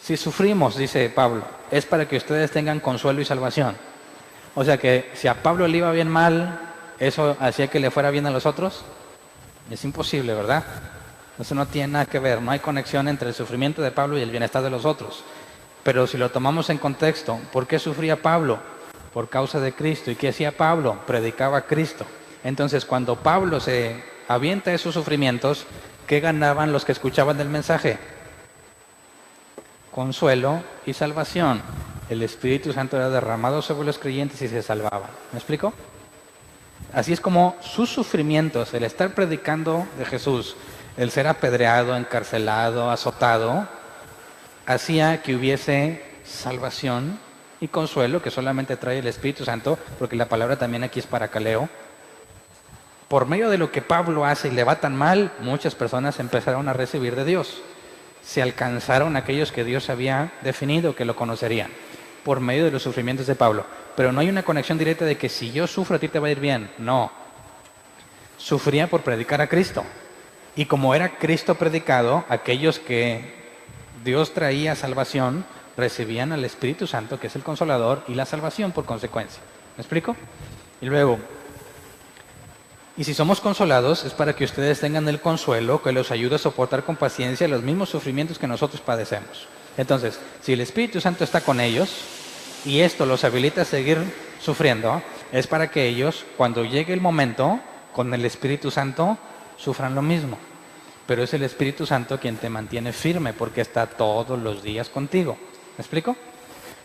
Si sufrimos, dice Pablo, es para que ustedes tengan consuelo y salvación. O sea que si a Pablo le iba bien mal, ¿eso hacía que le fuera bien a los otros? Es imposible, ¿verdad? Eso no tiene nada que ver, no hay conexión entre el sufrimiento de Pablo y el bienestar de los otros. Pero si lo tomamos en contexto, ¿por qué sufría Pablo? Por causa de Cristo. ¿Y qué hacía Pablo? Predicaba a Cristo. Entonces, cuando Pablo se avienta esos sufrimientos, ¿qué ganaban los que escuchaban el mensaje? Consuelo y salvación. El Espíritu Santo era derramado sobre los creyentes y se salvaban. ¿Me explico? Así es como sus sufrimientos, el estar predicando de Jesús, el ser apedreado, encarcelado, azotado, hacía que hubiese salvación y consuelo que solamente trae el Espíritu Santo, porque la palabra también aquí es paracaleo. Por medio de lo que Pablo hace y le va tan mal, muchas personas empezaron a recibir de Dios. Se alcanzaron aquellos que Dios había definido que lo conocerían por medio de los sufrimientos de Pablo. Pero no hay una conexión directa de que si yo sufro a ti te va a ir bien. No. Sufría por predicar a Cristo. Y como era Cristo predicado, aquellos que Dios traía salvación recibían al Espíritu Santo, que es el Consolador, y la salvación por consecuencia. ¿Me explico? Y luego, y si somos consolados es para que ustedes tengan el consuelo que los ayude a soportar con paciencia los mismos sufrimientos que nosotros padecemos. Entonces, si el Espíritu Santo está con ellos y esto los habilita a seguir sufriendo, es para que ellos, cuando llegue el momento, con el Espíritu Santo, sufran lo mismo. Pero es el Espíritu Santo quien te mantiene firme porque está todos los días contigo. ¿Me explico?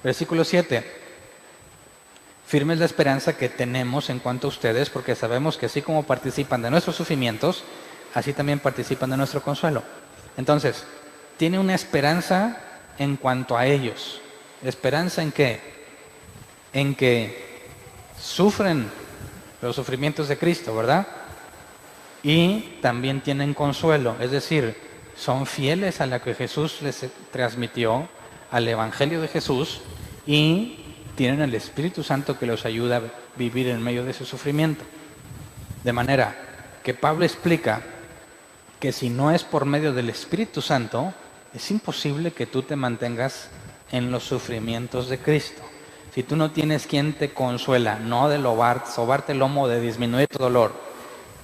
Versículo 7. Firme es la esperanza que tenemos en cuanto a ustedes, porque sabemos que así como participan de nuestros sufrimientos, así también participan de nuestro consuelo. Entonces, tiene una esperanza en cuanto a ellos. ¿Esperanza en qué? En que sufren los sufrimientos de Cristo, ¿verdad? Y también tienen consuelo, es decir, son fieles a la que Jesús les transmitió, al Evangelio de Jesús, y tienen el Espíritu Santo que los ayuda a vivir en medio de ese sufrimiento. De manera que Pablo explica que si no es por medio del Espíritu Santo, es imposible que tú te mantengas en los sufrimientos de Cristo. Si tú no tienes quien te consuela, no de sobarte el lomo, de disminuir tu dolor.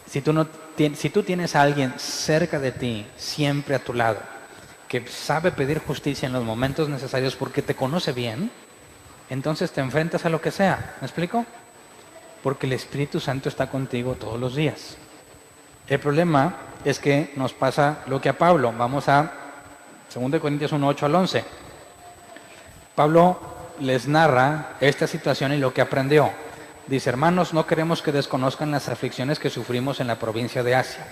Si tú tienes a alguien cerca de ti, siempre a tu lado, que sabe pedir justicia en los momentos necesarios porque te conoce bien, entonces te enfrentas a lo que sea. ¿Me explico? Porque el Espíritu Santo está contigo todos los días. El problema es que nos pasa lo que a Pablo. Vamos a 2 Corintios 1, 8 al 11. Pablo les narra esta situación y lo que aprendió. Dice: hermanos, no queremos que desconozcan las aflicciones que sufrimos en la provincia de Asia.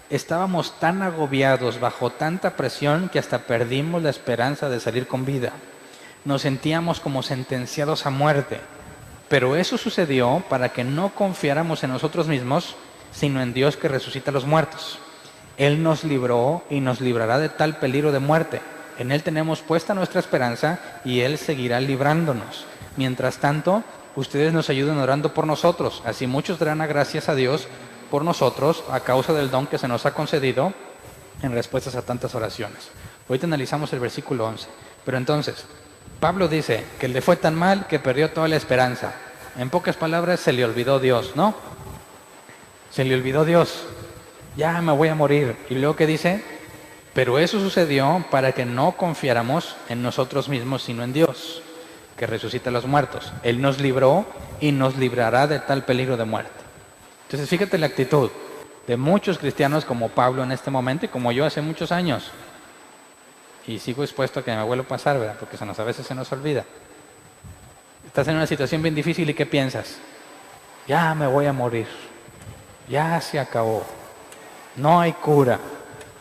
Estábamos tan agobiados bajo tanta presión que hasta perdimos la esperanza de salir con vida. Nos sentíamos como sentenciados a muerte. Pero eso sucedió para que no confiáramos en nosotros mismos, sino en Dios que resucita a los muertos. Él nos libró y nos librará de tal peligro de muerte. En Él tenemos puesta nuestra esperanza y Él seguirá librándonos. Mientras tanto, ustedes nos ayuden orando por nosotros. Así muchos darán gracias a Dios por nosotros a causa del don que se nos ha concedido en respuestas a tantas oraciones. Ahorita analizamos el versículo 11. Pero entonces, Pablo dice que le fue tan mal que perdió toda la esperanza. En pocas palabras, se le olvidó Dios, ¿no? Se le olvidó Dios. Ya me voy a morir. Y luego, ¿qué dice? Pero eso sucedió para que no confiáramos en nosotros mismos, sino en Dios. que resucita a los muertos. Él nos libró y nos librará de tal peligro de muerte. Entonces fíjate la actitud de muchos cristianos como Pablo en este momento y como yo hace muchos años. Y sigo expuesto a que me vuelva a pasar, ¿verdad? Porque a veces se nos olvida. Estás en una situación bien difícil y ¿qué piensas? Ya me voy a morir. Ya se acabó. No hay cura.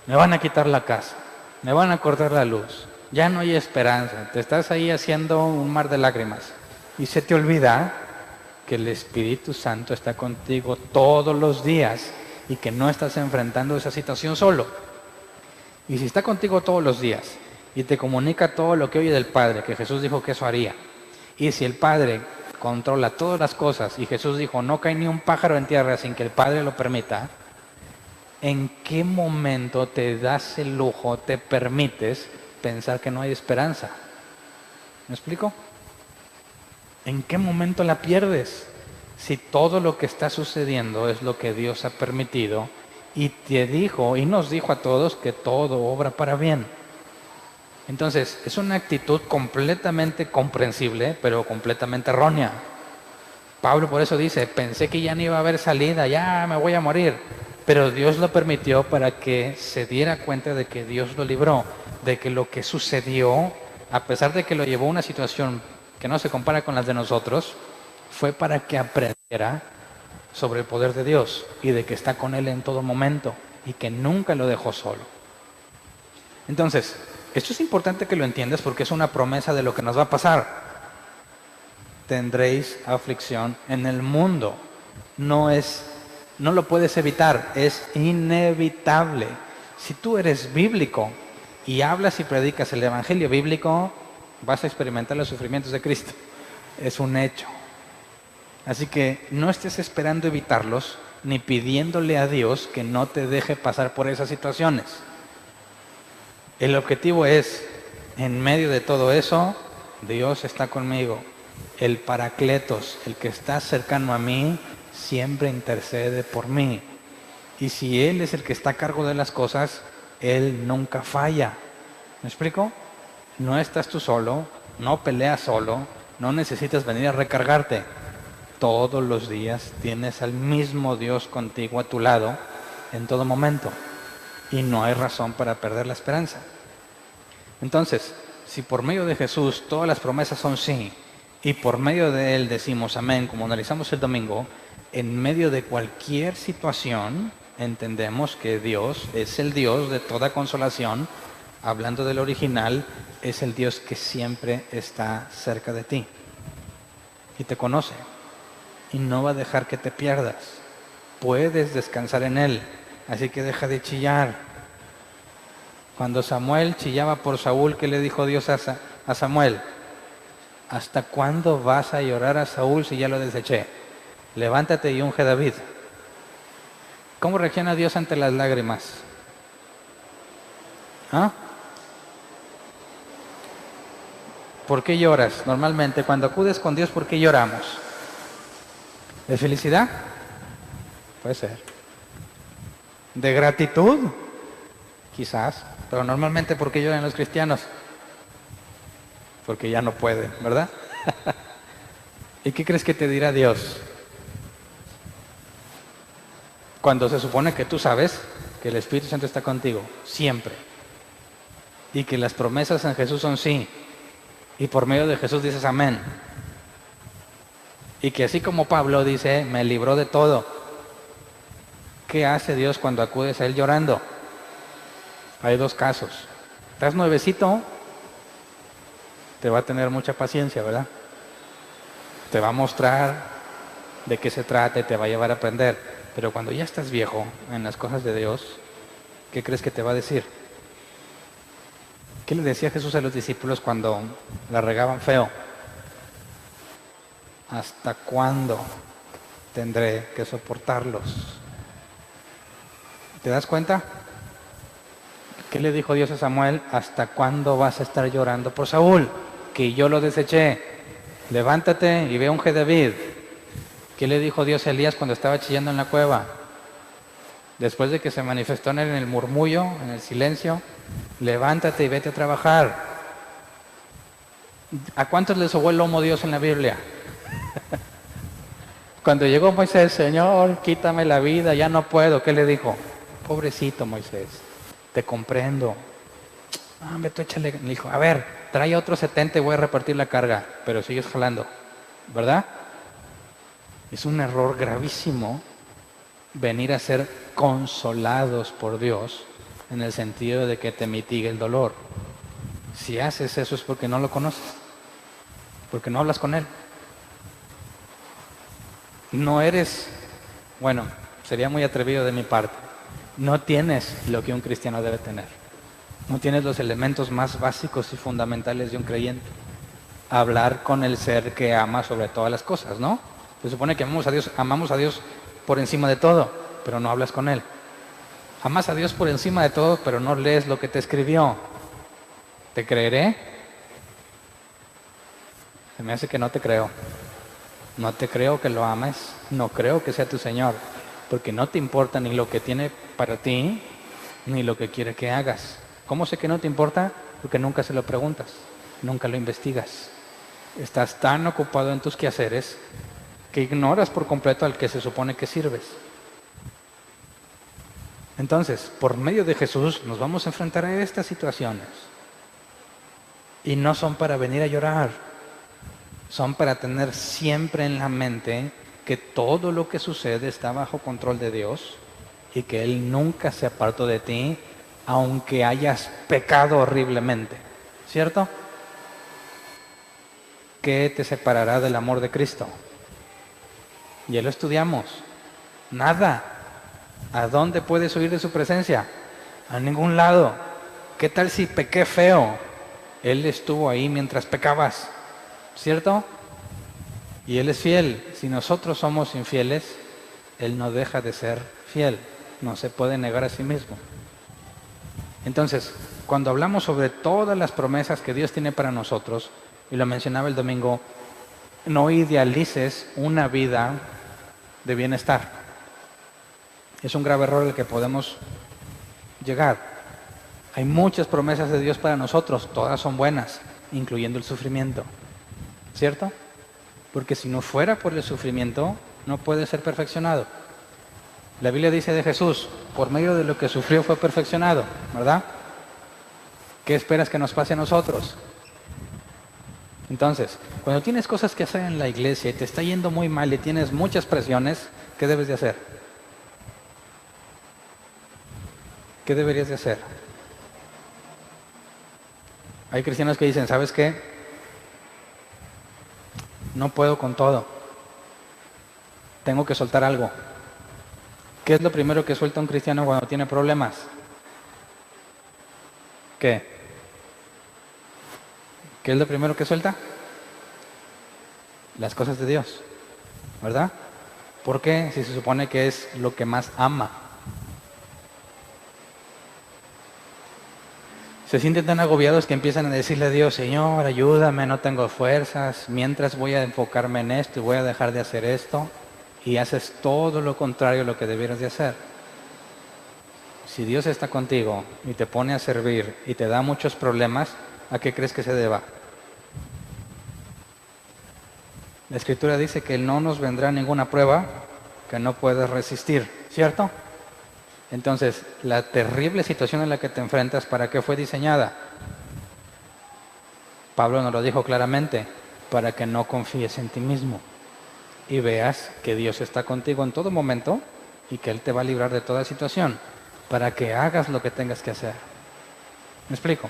Me van a quitar la casa. Me van a cortar la luz. Ya no hay esperanza. Te estás ahí haciendo un mar de lágrimas. Y se te olvida que el Espíritu Santo está contigo todos los días y que no estás enfrentando esa situación solo. Y si está contigo todos los días y te comunica todo lo que oye del Padre, que Jesús dijo que eso haría, y si el Padre controla todas las cosas y Jesús dijo no cae ni un pájaro en tierra sin que el Padre lo permita, ¿en qué momento te das el lujo, te permites pensar que no hay esperanza? ¿Me explico? ¿En qué momento la pierdes? Si todo lo que está sucediendo es lo que Dios ha permitido y te dijo y nos dijo a todos que todo obra para bien. Entonces, es una actitud completamente comprensible, pero completamente errónea. Pablo por eso dice, pensé que ya no iba a haber salida, ya me voy a morir. Pero Dios lo permitió para que se diera cuenta de que Dios lo libró, de que lo que sucedió, a pesar de que lo llevó a una situación que no se compara con las de nosotros, fue para que aprendiera sobre el poder de Dios y de que está con Él en todo momento y que nunca lo dejó solo. Entonces, esto es importante que lo entiendas porque es una promesa de lo que nos va a pasar. Tendréis aflicción en el mundo. No lo puedes evitar, es inevitable. Si tú eres bíblico y hablas y predicas el evangelio bíblico, vas a experimentar los sufrimientos de Cristo. Es un hecho. Así que no estés esperando evitarlos, ni pidiéndole a Dios que no te deje pasar por esas situaciones. El objetivo es, en medio de todo eso, Dios está conmigo. El Paracletos, el que está cercano a mí, siempre intercede por mí. Y si Él es el que está a cargo de las cosas, Él nunca falla. ¿Me explico? No estás tú solo, no peleas solo, no necesitas venir a recargarte. Todos los días tienes al mismo Dios contigo a tu lado en todo momento. Y no hay razón para perder la esperanza. Entonces, si por medio de Jesús todas las promesas son sí, y por medio de Él decimos amén, como analizamos el domingo, en medio de cualquier situación entendemos que Dios es el Dios de toda consolación. Hablando del original, es el Dios que siempre está cerca de ti y te conoce y no va a dejar que te pierdas. Puedes descansar en Él, así que deja de chillar. Cuando Samuel chillaba por Saúl, ¿qué le dijo Dios a Samuel? ¿Hasta cuándo vas a llorar a Saúl si ya lo deseché? Levántate y unge a David. ¿Cómo reacciona Dios ante las lágrimas? ¿Ah? ¿Por qué lloras? Normalmente, cuando acudes con Dios, ¿por qué lloramos? ¿De felicidad? Puede ser. ¿De gratitud? Quizás. Pero normalmente, ¿por qué lloran los cristianos? Porque ya no pueden, ¿verdad? ¿Y qué crees que te dirá Dios? Cuando se supone que tú sabes que el Espíritu Santo está contigo, siempre. Y que las promesas en Jesús son sí. Y por medio de Jesús dices amén. Y que así como Pablo dice, me libró de todo. ¿Qué hace Dios cuando acudes a Él llorando? Hay dos casos. Estás nuevecito, te va a tener mucha paciencia, ¿verdad? Te va a mostrar de qué se trata y te va a llevar a aprender. Pero cuando ya estás viejo en las cosas de Dios, ¿qué crees que te va a decir? ¿Qué le decía Jesús a los discípulos cuando la regaban feo? ¿Hasta cuándo tendré que soportarlos? ¿Te das cuenta? ¿Qué le dijo Dios a Samuel? ¿Hasta cuándo vas a estar llorando por Saúl? Que yo lo deseché. Levántate y ve a unge a David. ¿Qué le dijo Dios a Elías cuando estaba chillando en la cueva? Después de que se manifestó en él en el murmullo, en el silencio, levántate y vete a trabajar. ¿A cuántos les sobó el lomo Dios en la Biblia? Cuando llegó Moisés, Señor, quítame la vida, ya no puedo. ¿Qué le dijo? Pobrecito Moisés, te comprendo. Hombre, tú échale. Le dijo, a ver, trae otros 70 y voy a repartir la carga, pero sigues jalando, ¿verdad? Es un error gravísimo venir a ser consolados por Dios en el sentido de que te mitigue el dolor. Si haces eso es porque no lo conoces, porque no hablas con Él. No eres, bueno, sería muy atrevido de mi parte, no tienes lo que un cristiano debe tener. No tienes los elementos más básicos y fundamentales de un creyente. Hablar con el ser que ama sobre todas las cosas, ¿no? Se supone que amamos a Dios por encima de todo, pero no hablas con Él. Amas a Dios por encima de todo, pero no lees lo que te escribió. ¿Te creeré? Se me hace que no te creo. No te creo que lo ames, no creo que sea tu Señor, porque no te importa ni lo que tiene para ti, ni lo que quiere que hagas. ¿Cómo sé que no te importa? Porque nunca se lo preguntas, nunca lo investigas. Estás tan ocupado en tus quehaceres que ignoras por completo al que se supone que sirves. Entonces, por medio de Jesús nos vamos a enfrentar a estas situaciones. Y no son para venir a llorar. Son para tener siempre en la mente que todo lo que sucede está bajo control de Dios y que Él nunca se apartó de ti, aunque hayas pecado horriblemente. ¿Cierto? ¿Qué te separará del amor de Cristo? Ya lo estudiamos. Nada. ¿A dónde puedes huir de su presencia? A ningún lado. ¿Qué tal si pequé feo? Él estuvo ahí mientras pecabas. ¿Cierto? Y Él es fiel. Si nosotros somos infieles, Él no deja de ser fiel. No se puede negar a sí mismo. Entonces, cuando hablamos sobre todas las promesas que Dios tiene para nosotros, y lo mencionaba el domingo, no idealices una vida de bienestar. Es un grave error al que podemos llegar. Hay muchas promesas de Dios para nosotros, todas son buenas, incluyendo el sufrimiento. ¿Cierto? Porque si no fuera por el sufrimiento, no puede ser perfeccionado. La Biblia dice de Jesús, por medio de lo que sufrió fue perfeccionado, ¿verdad? ¿Qué esperas que nos pase a nosotros? Entonces, cuando tienes cosas que hacer en la iglesia y te está yendo muy mal y tienes muchas presiones, ¿qué debes de hacer? ¿Qué deberías de hacer? Hay cristianos que dicen, ¿sabes qué? No puedo con todo. Tengo que soltar algo. ¿Qué es lo primero que suelta un cristiano cuando tiene problemas? ¿Qué? ¿Qué es lo primero que suelta? Las cosas de Dios, ¿verdad? ¿Por qué? Si se supone que es lo que más ama. Se sienten tan agobiados que empiezan a decirle a Dios, Señor, ayúdame, no tengo fuerzas, mientras voy a enfocarme en esto y voy a dejar de hacer esto, y haces todo lo contrario a lo que debieras de hacer. Si Dios está contigo y te pone a servir y te da muchos problemas, ¿a qué crees que se deba? La Escritura dice que no nos vendrá ninguna prueba que no puedas resistir, ¿cierto? Entonces, la terrible situación en la que te enfrentas, ¿para qué fue diseñada? Pablo nos lo dijo claramente, para que no confíes en ti mismo y veas que Dios está contigo en todo momento y que Él te va a librar de toda situación, para que hagas lo que tengas que hacer. ¿Me explico?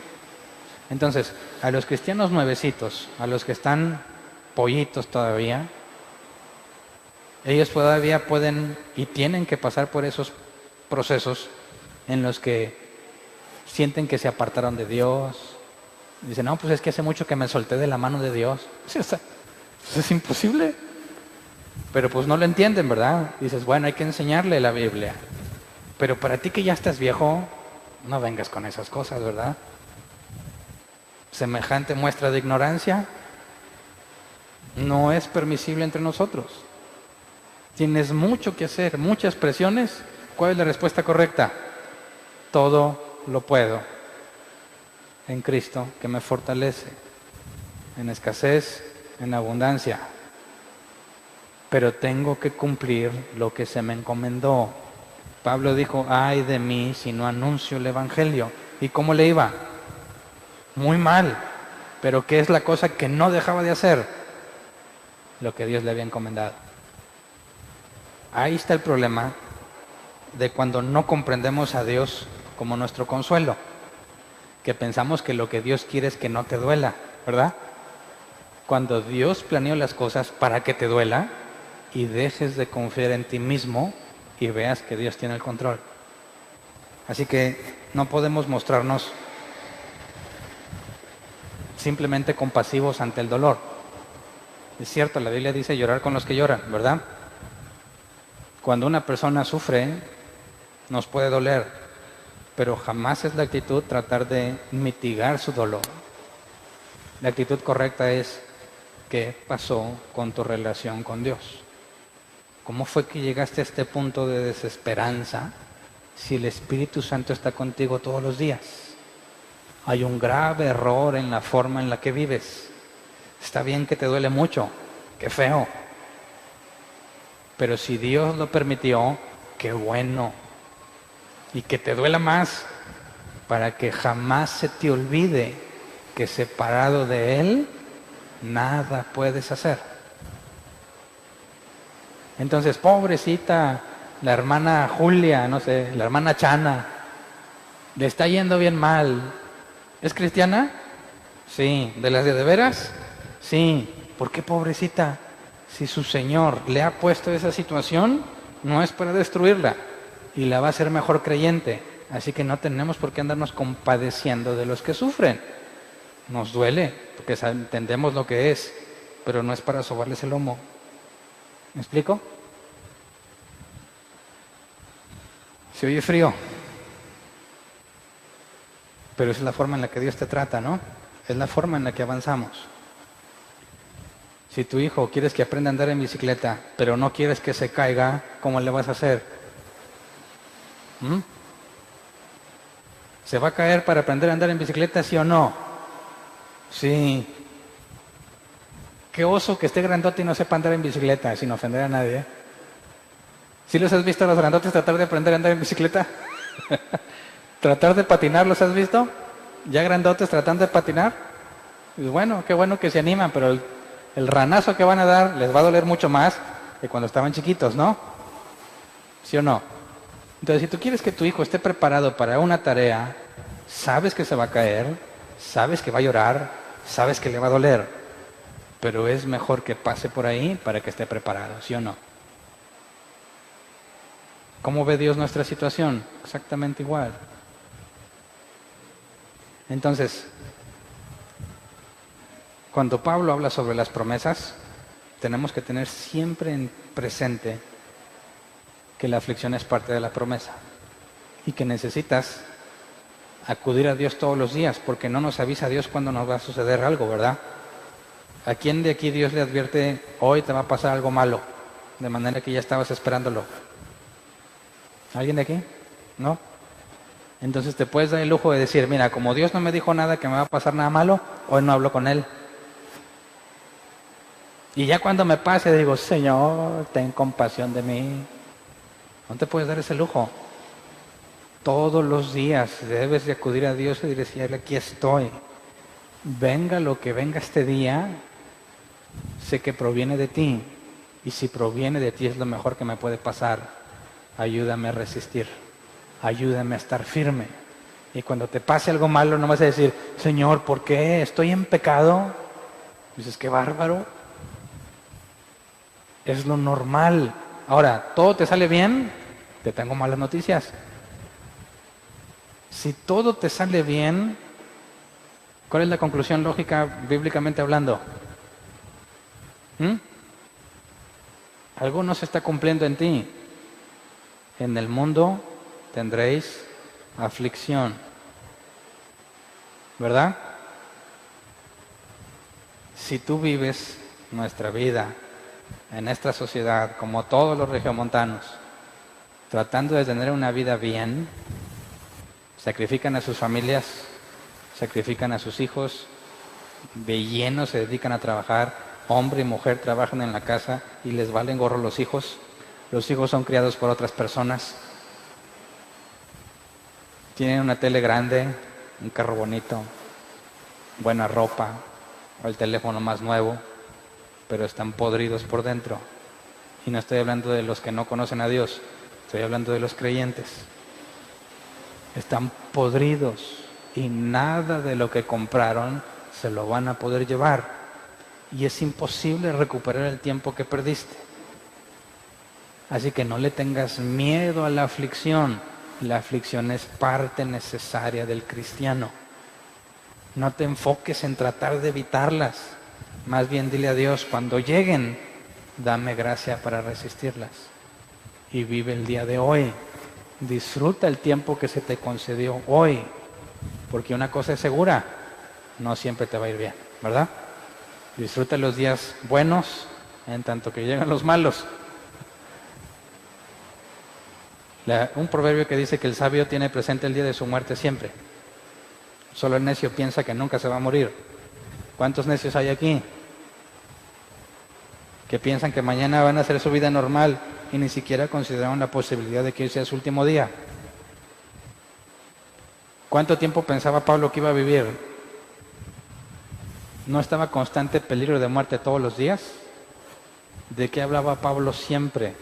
Entonces, a los cristianos nuevecitos, a los que están pollitos todavía, ellos todavía pueden y tienen que pasar por esos procesos en los que sienten que se apartaron de Dios. Dicen, no, pues es que hace mucho que me solté de la mano de Dios. Eso es imposible. Pero pues no lo entienden, ¿verdad? Dices, bueno, hay que enseñarle la Biblia. Pero para ti que ya estás viejo, no vengas con esas cosas, ¿verdad? Semejante muestra de ignorancia no es permisible entre nosotros. Tienes mucho que hacer, muchas presiones. ¿Cuál es la respuesta correcta? Todo lo puedo en Cristo que me fortalece. en escasez, en abundancia. Pero tengo que cumplir lo que se me encomendó. Pablo dijo, ay de mí si no anuncio el Evangelio. ¿Y cómo le iba? Muy mal. Pero ¿qué es la cosa que no dejaba de hacer? Lo que Dios le había encomendado. Ahí está el problema de cuando no comprendemos a Dios como nuestro consuelo. Que pensamos que lo que Dios quiere es que no te duela, ¿verdad? Cuando Dios planeó las cosas para que te duela y dejes de confiar en ti mismo y veas que Dios tiene el control. Así que no podemos mostrarnos simplemente compasivos ante el dolor. Es cierto, la Biblia dice llorar con los que lloran, ¿verdad? Cuando una persona sufre, nos puede doler, pero jamás es la actitud tratar de mitigar su dolor. La actitud correcta es, ¿qué pasó con tu relación con Dios? ¿Cómo fue que llegaste a este punto de desesperanza si el Espíritu Santo está contigo todos los días? Hay un grave error en la forma en la que vives. Está bien que te duele mucho, qué feo. Pero si Dios lo permitió, qué bueno. Y que te duela más para que jamás se te olvide que separado de Él, nada puedes hacer. Entonces, pobrecita, la hermana Julia, no sé, la hermana Chana, le está yendo bien mal. ¿Es cristiana? Sí. ¿De las de veras? Sí. ¿Por qué pobrecita? Si su Señor le ha puesto esa situación, no es para destruirla y la va a hacer mejor creyente. Así que no tenemos por qué andarnos compadeciendo de los que sufren. Nos duele, porque entendemos lo que es, pero no es para sobarles el lomo. ¿Me explico? Se oye frío, pero es la forma en la que Dios te trata, ¿no? Es la forma en la que avanzamos. Si tu hijo quieres que aprenda a andar en bicicleta, pero no quieres que se caiga, ¿cómo le vas a hacer? ¿Se va a caer para aprender a andar en bicicleta, sí o no? Sí. Qué oso que esté grandote y no sepa andar en bicicleta, sin ofender a nadie. ¿Sí los has visto a los grandotes tratar de aprender a andar en bicicleta? ¿Tratar de patinar los has visto? ¿Ya grandotes tratando de patinar? Pues bueno, qué bueno que se animan, pero el ranazo que van a dar les va a doler mucho más que cuando estaban chiquitos, ¿no? ¿Sí o no? Entonces, si tú quieres que tu hijo esté preparado para una tarea, sabes que se va a caer, sabes que va a llorar, sabes que le va a doler, pero es mejor que pase por ahí para que esté preparado, ¿sí o no? ¿Cómo ve Dios nuestra situación? Exactamente igual. Entonces, cuando Pablo habla sobre las promesas, tenemos que tener siempre en presente que la aflicción es parte de la promesa y que necesitas acudir a Dios todos los días, porque no nos avisa Dios cuando nos va a suceder algo, ¿verdad? ¿A quién de aquí Dios le advierte, hoy te va a pasar algo malo, de manera que ya estabas esperándolo? ¿Alguien de aquí? ¿No? Entonces te puedes dar el lujo de decir, mira, como Dios no me dijo nada que me va a pasar nada malo, hoy no hablo con Él. Y ya cuando me pase digo, Señor, ten compasión de mí. No te puedes dar ese lujo. Todos los días debes de acudir a Dios y decirle, aquí estoy. Venga lo que venga este día, sé que proviene de ti. Y si proviene de ti es lo mejor que me puede pasar. Ayúdame a resistir. Ayúdame a estar firme. Y cuando te pase algo malo no vas a decir, Señor, ¿por qué? ¿Estoy en pecado? Dices, qué bárbaro. Es lo normal. Ahora, ¿todo te sale bien? Te tengo malas noticias. Si todo te sale bien, ¿cuál es la conclusión lógica bíblicamente hablando? Algo no se está cumpliendo en ti. En el mundo tendréis aflicción. ¿Verdad? Si tú vives nuestra vida en esta sociedad, como todos los regiomontanos, tratando de tener una vida bien, sacrifican a sus familias, sacrifican a sus hijos, de lleno se dedican a trabajar, hombre y mujer trabajan en la casa y les valen gorro los hijos. Los hijos son criados por otras personas. Tienen una tele grande, un carro bonito, buena ropa, o el teléfono más nuevo, pero están podridos por dentro. Y no estoy hablando de los que no conocen a Dios, estoy hablando de los creyentes. Están podridos y nada de lo que compraron se lo van a poder llevar. Y es imposible recuperar el tiempo que perdiste. Así que no le tengas miedo a la aflicción. La aflicción es parte necesaria del cristiano. No te enfoques en tratar de evitarlas. Más bien dile a Dios, cuando lleguen, dame gracia para resistirlas. Y vive el día de hoy. Disfruta el tiempo que se te concedió hoy. Porque una cosa es segura, no siempre te va a ir bien, ¿verdad? Disfruta los días buenos en tanto que llegan los malos. Un proverbio que dice que el sabio tiene presente el día de su muerte siempre. Solo el necio piensa que nunca se va a morir. ¿Cuántos necios hay aquí? Que piensan que mañana van a hacer su vida normal y ni siquiera consideraron la posibilidad de que hoy sea su último día. ¿Cuánto tiempo pensaba Pablo que iba a vivir? ¿No estaba constante peligro de muerte todos los días? ¿De qué hablaba Pablo siempre?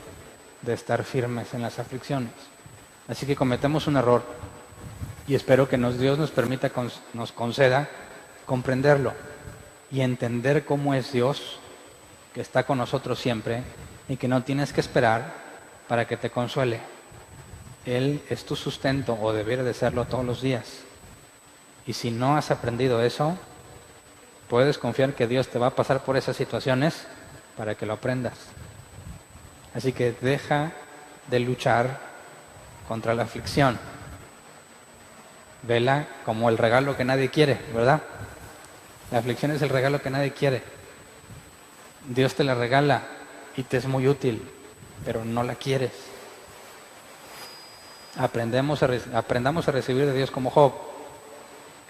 De estar firmes en las aflicciones. Así que cometemos un error y espero que Dios nos permita, nos conceda comprenderlo y entender cómo es Dios, que está con nosotros siempre y que no tienes que esperar para que te consuele. Él es tu sustento, o debiera de serlo todos los días. Y si no has aprendido eso, puedes confiar que Dios te va a pasar por esas situaciones para que lo aprendas. Así que deja de luchar contra la aflicción. Vela como el regalo que nadie quiere, ¿verdad? La aflicción es el regalo que nadie quiere. Dios te la regala y te es muy útil, pero no la quieres. Aprendamos a recibir de Dios como Job.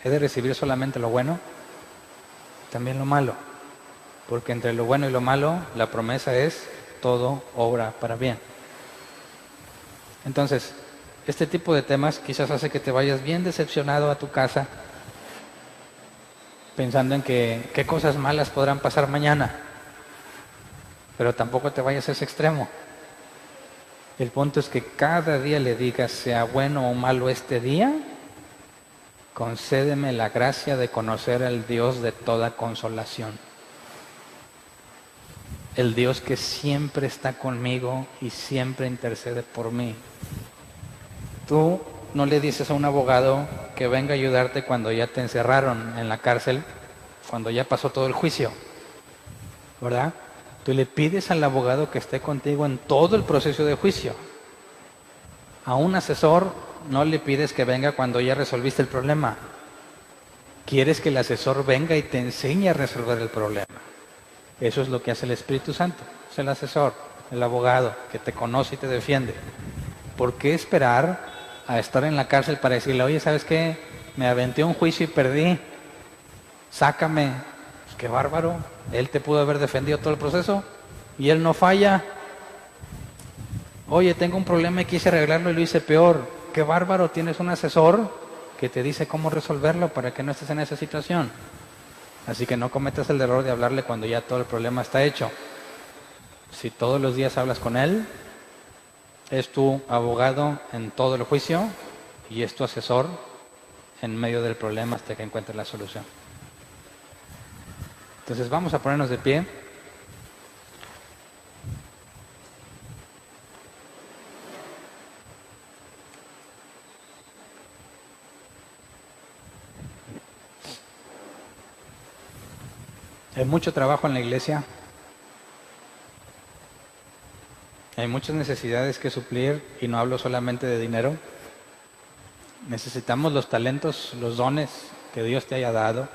¿He de recibir solamente lo bueno? También lo malo. Porque entre lo bueno y lo malo, la promesa es todo obra para bien. Entonces, este tipo de temas quizás hace que te vayas bien decepcionado a tu casa, pensando en que qué cosas malas podrán pasar mañana. Pero tampoco te vayas a ese extremo. El punto es que cada día le digas, sea bueno o malo este día, concédeme la gracia de conocer al Dios de toda consolación. El Dios que siempre está conmigo y siempre intercede por mí. Tú no le dices a un abogado que venga a ayudarte cuando ya te encerraron en la cárcel, cuando ya pasó todo el juicio, ¿verdad? Tú le pides al abogado que esté contigo en todo el proceso de juicio. A un asesor no le pides que venga cuando ya resolviste el problema. Quieres que el asesor venga y te enseñe a resolver el problema. Eso es lo que hace el Espíritu Santo. Es el asesor, el abogado que te conoce y te defiende. ¿Por qué esperar a estar en la cárcel para decirle, oye, ¿sabes qué? Me aventé un juicio y perdí. Sácame. Pues qué bárbaro. Él te pudo haber defendido todo el proceso y él no falla. Oye, tengo un problema y quise arreglarlo y lo hice peor. Qué bárbaro, tienes un asesor que te dice cómo resolverlo para que no estés en esa situación. Así que no cometas el error de hablarle cuando ya todo el problema está hecho. Si todos los días hablas con él, es tu abogado en todo el juicio y es tu asesor en medio del problema hasta que encuentres la solución. Entonces vamos a ponernos de pie. Hay mucho trabajo en la iglesia. Hay muchas necesidades que suplir y no hablo solamente de dinero. Necesitamos los talentos, los dones que Dios te haya dado.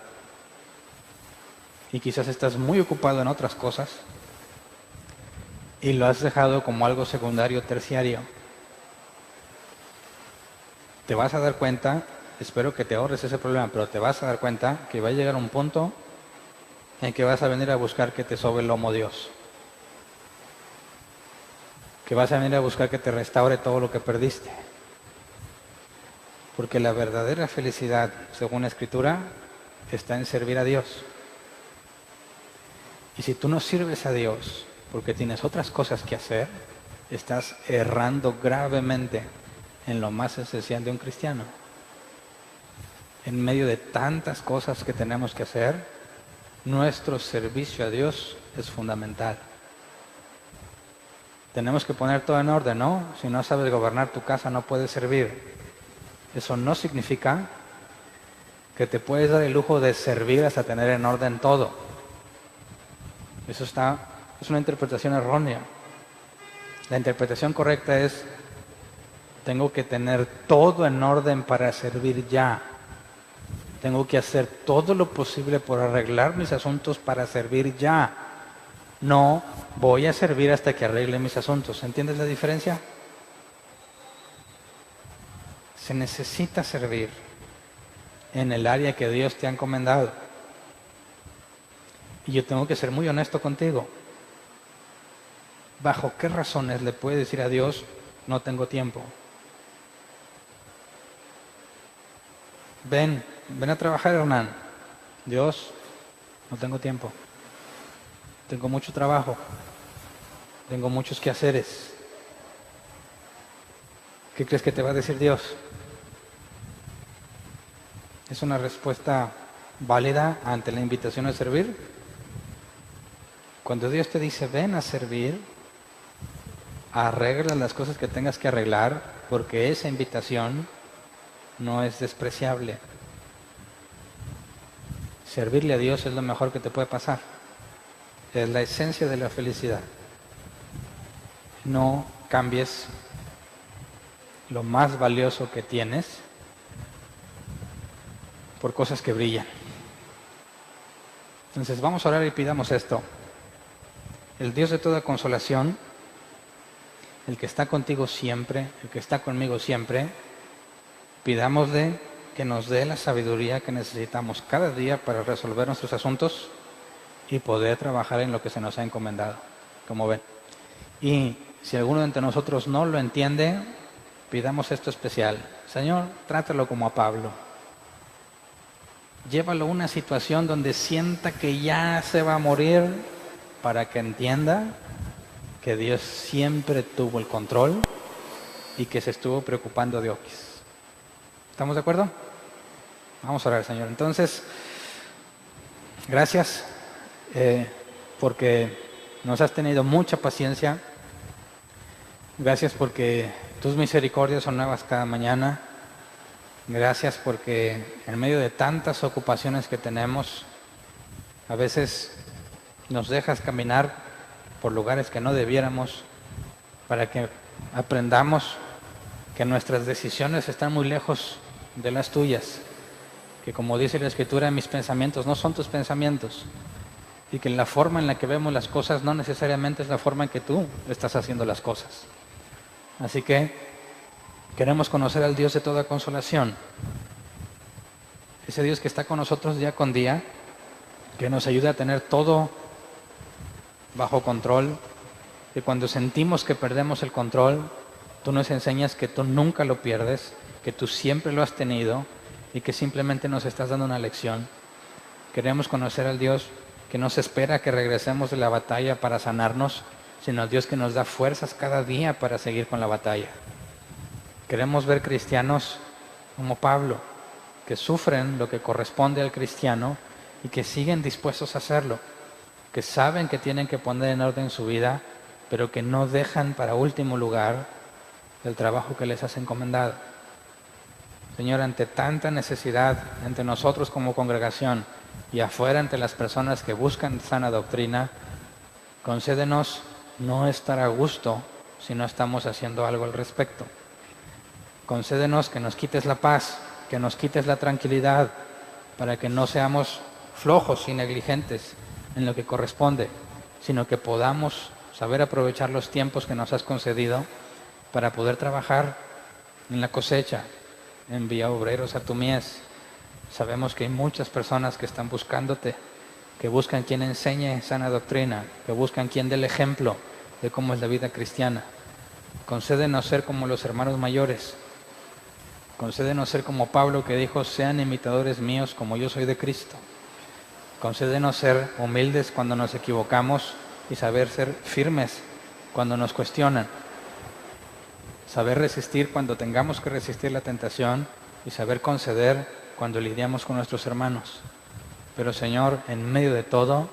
Y quizás estás muy ocupado en otras cosas y lo has dejado como algo secundario, terciario. Te vas a dar cuenta, espero que te ahorres ese problema, pero te vas a dar cuenta que va a llegar un punto en que vas a venir a buscar que te sobe el lomo Dios. Que vas a venir a buscar que te restaure todo lo que perdiste. Porque la verdadera felicidad, según la Escritura, está en servir a Dios. Y si tú no sirves a Dios porque tienes otras cosas que hacer, estás errando gravemente en lo más esencial de un cristiano. En medio de tantas cosas que tenemos que hacer, nuestro servicio a Dios es fundamental. Tenemos que poner todo en orden, ¿no? Si no sabes gobernar tu casa, no puedes servir. Eso no significa que te puedes dar el lujo de servir hasta tener en orden todo. Es una interpretación errónea. La interpretación correcta es, tengo que tener todo en orden para servir ya. Tengo que hacer todo lo posible por arreglar mis asuntos para servir ya. No voy a servir hasta que arregle mis asuntos. ¿Entiendes la diferencia? Se necesita servir en el área que Dios te ha encomendado. Y yo tengo que ser muy honesto contigo. ¿Bajo qué razones le puedes decir a Dios, no tengo tiempo? Ven a trabajar, Hernán. Dios, no tengo tiempo. Tengo mucho trabajo. Tengo muchos quehaceres. ¿Qué crees que te va a decir Dios? ¿Es una respuesta válida ante la invitación a servir? Cuando Dios te dice, ven a servir, arregla las cosas que tengas que arreglar, porque esa invitación no es despreciable. Servirle a Dios es lo mejor que te puede pasar. Es la esencia de la felicidad. No cambies lo más valioso que tienes por cosas que brillan. Entonces vamos a orar y pidamos esto. El Dios de toda consolación, el que está contigo siempre, el que está conmigo siempre, pidámosle que nos dé la sabiduría que necesitamos cada día para resolver nuestros asuntos y poder trabajar en lo que se nos ha encomendado, como ven. Y si alguno de entre nosotros no lo entiende, pidamos esto especial. Señor, trátalo como a Pablo. Llévalo a una situación donde sienta que ya se va a morir para que entienda que Dios siempre tuvo el control y que se estuvo preocupando de Oquis. ¿Estamos de acuerdo? Vamos a orar, Señor. Entonces, gracias porque nos has tenido mucha paciencia. Gracias porque tus misericordias son nuevas cada mañana. Gracias porque en medio de tantas ocupaciones que tenemos, a veces nos dejas caminar por lugares que no debiéramos para que aprendamos que nuestras decisiones están muy lejos de las tuyas, que como dice la Escritura, mis pensamientos no son tus pensamientos y que la forma en la que vemos las cosas no necesariamente es la forma en que tú estás haciendo las cosas. Así que queremos conocer al Dios de toda consolación, ese Dios que está con nosotros día con día, que nos ayuda a tener todo bajo control, que cuando sentimos que perdemos el control, tú nos enseñas que tú nunca lo pierdes, que tú siempre lo has tenido y que simplemente nos estás dando una lección. Queremos conocer al Dios que no se espera que regresemos de la batalla para sanarnos, sino al Dios que nos da fuerzas cada día para seguir con la batalla. Queremos ver cristianos como Pablo, que sufren lo que corresponde al cristiano y que siguen dispuestos a hacerlo, que saben que tienen que poner en orden su vida, pero que no dejan para último lugar el trabajo que les has encomendado. Señor, ante tanta necesidad entre nosotros como congregación y afuera entre las personas que buscan sana doctrina, concédenos no estar a gusto si no estamos haciendo algo al respecto. Concédenos que nos quites la paz, que nos quites la tranquilidad, para que no seamos flojos y negligentes en lo que corresponde, sino que podamos saber aprovechar los tiempos que nos has concedido para poder trabajar en la cosecha. Envía obreros a tu mies. Sabemos que hay muchas personas que están buscándote, que buscan quien enseñe sana doctrina, que buscan quien dé el ejemplo de cómo es la vida cristiana. Concédenos ser como los hermanos mayores. Concédenos ser como Pablo, que dijo: sean imitadores míos como yo soy de Cristo. Concédenos ser humildes cuando nos equivocamos y saber ser firmes cuando nos cuestionan. Saber resistir cuando tengamos que resistir la tentación y saber conceder cuando lidiamos con nuestros hermanos. Pero Señor, en medio de todo,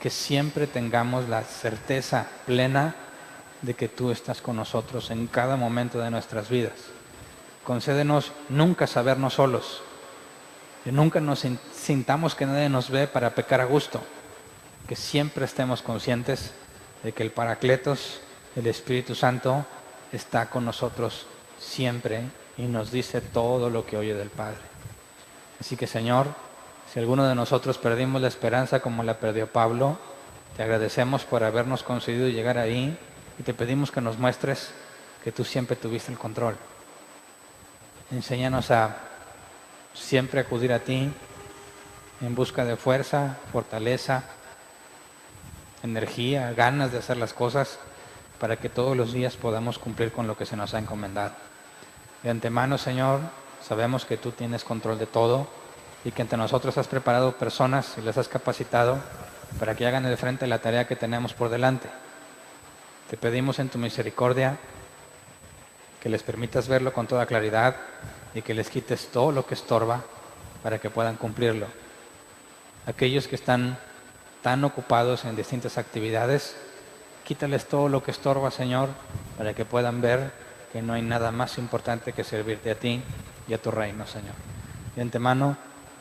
que siempre tengamos la certeza plena de que Tú estás con nosotros en cada momento de nuestras vidas. Concédenos nunca sabernos solos, que nunca nos sintamos que nadie nos ve para pecar a gusto, que siempre estemos conscientes de que el Paracletos, el Espíritu Santo, está con nosotros siempre y nos dice todo lo que oye del Padre. Así que, Señor, si alguno de nosotros perdimos la esperanza como la perdió Pablo, te agradecemos por habernos concedido llegar ahí y te pedimos que nos muestres que Tú siempre tuviste el control. Enséñanos a siempre acudir a Ti en busca de fuerza, fortaleza, energía, ganas de hacer las cosas para que todos los días podamos cumplir con lo que se nos ha encomendado. De antemano, Señor, sabemos que Tú tienes control de todo y que entre nosotros has preparado personas y las has capacitado para que hagan de frente la tarea que tenemos por delante. Te pedimos en Tu misericordia que les permitas verlo con toda claridad y que les quites todo lo que estorba para que puedan cumplirlo. Aquellos que están tan ocupados en distintas actividades, quítales todo lo que estorba, Señor, para que puedan ver que no hay nada más importante que servirte a Ti y a Tu reino, Señor. De antemano,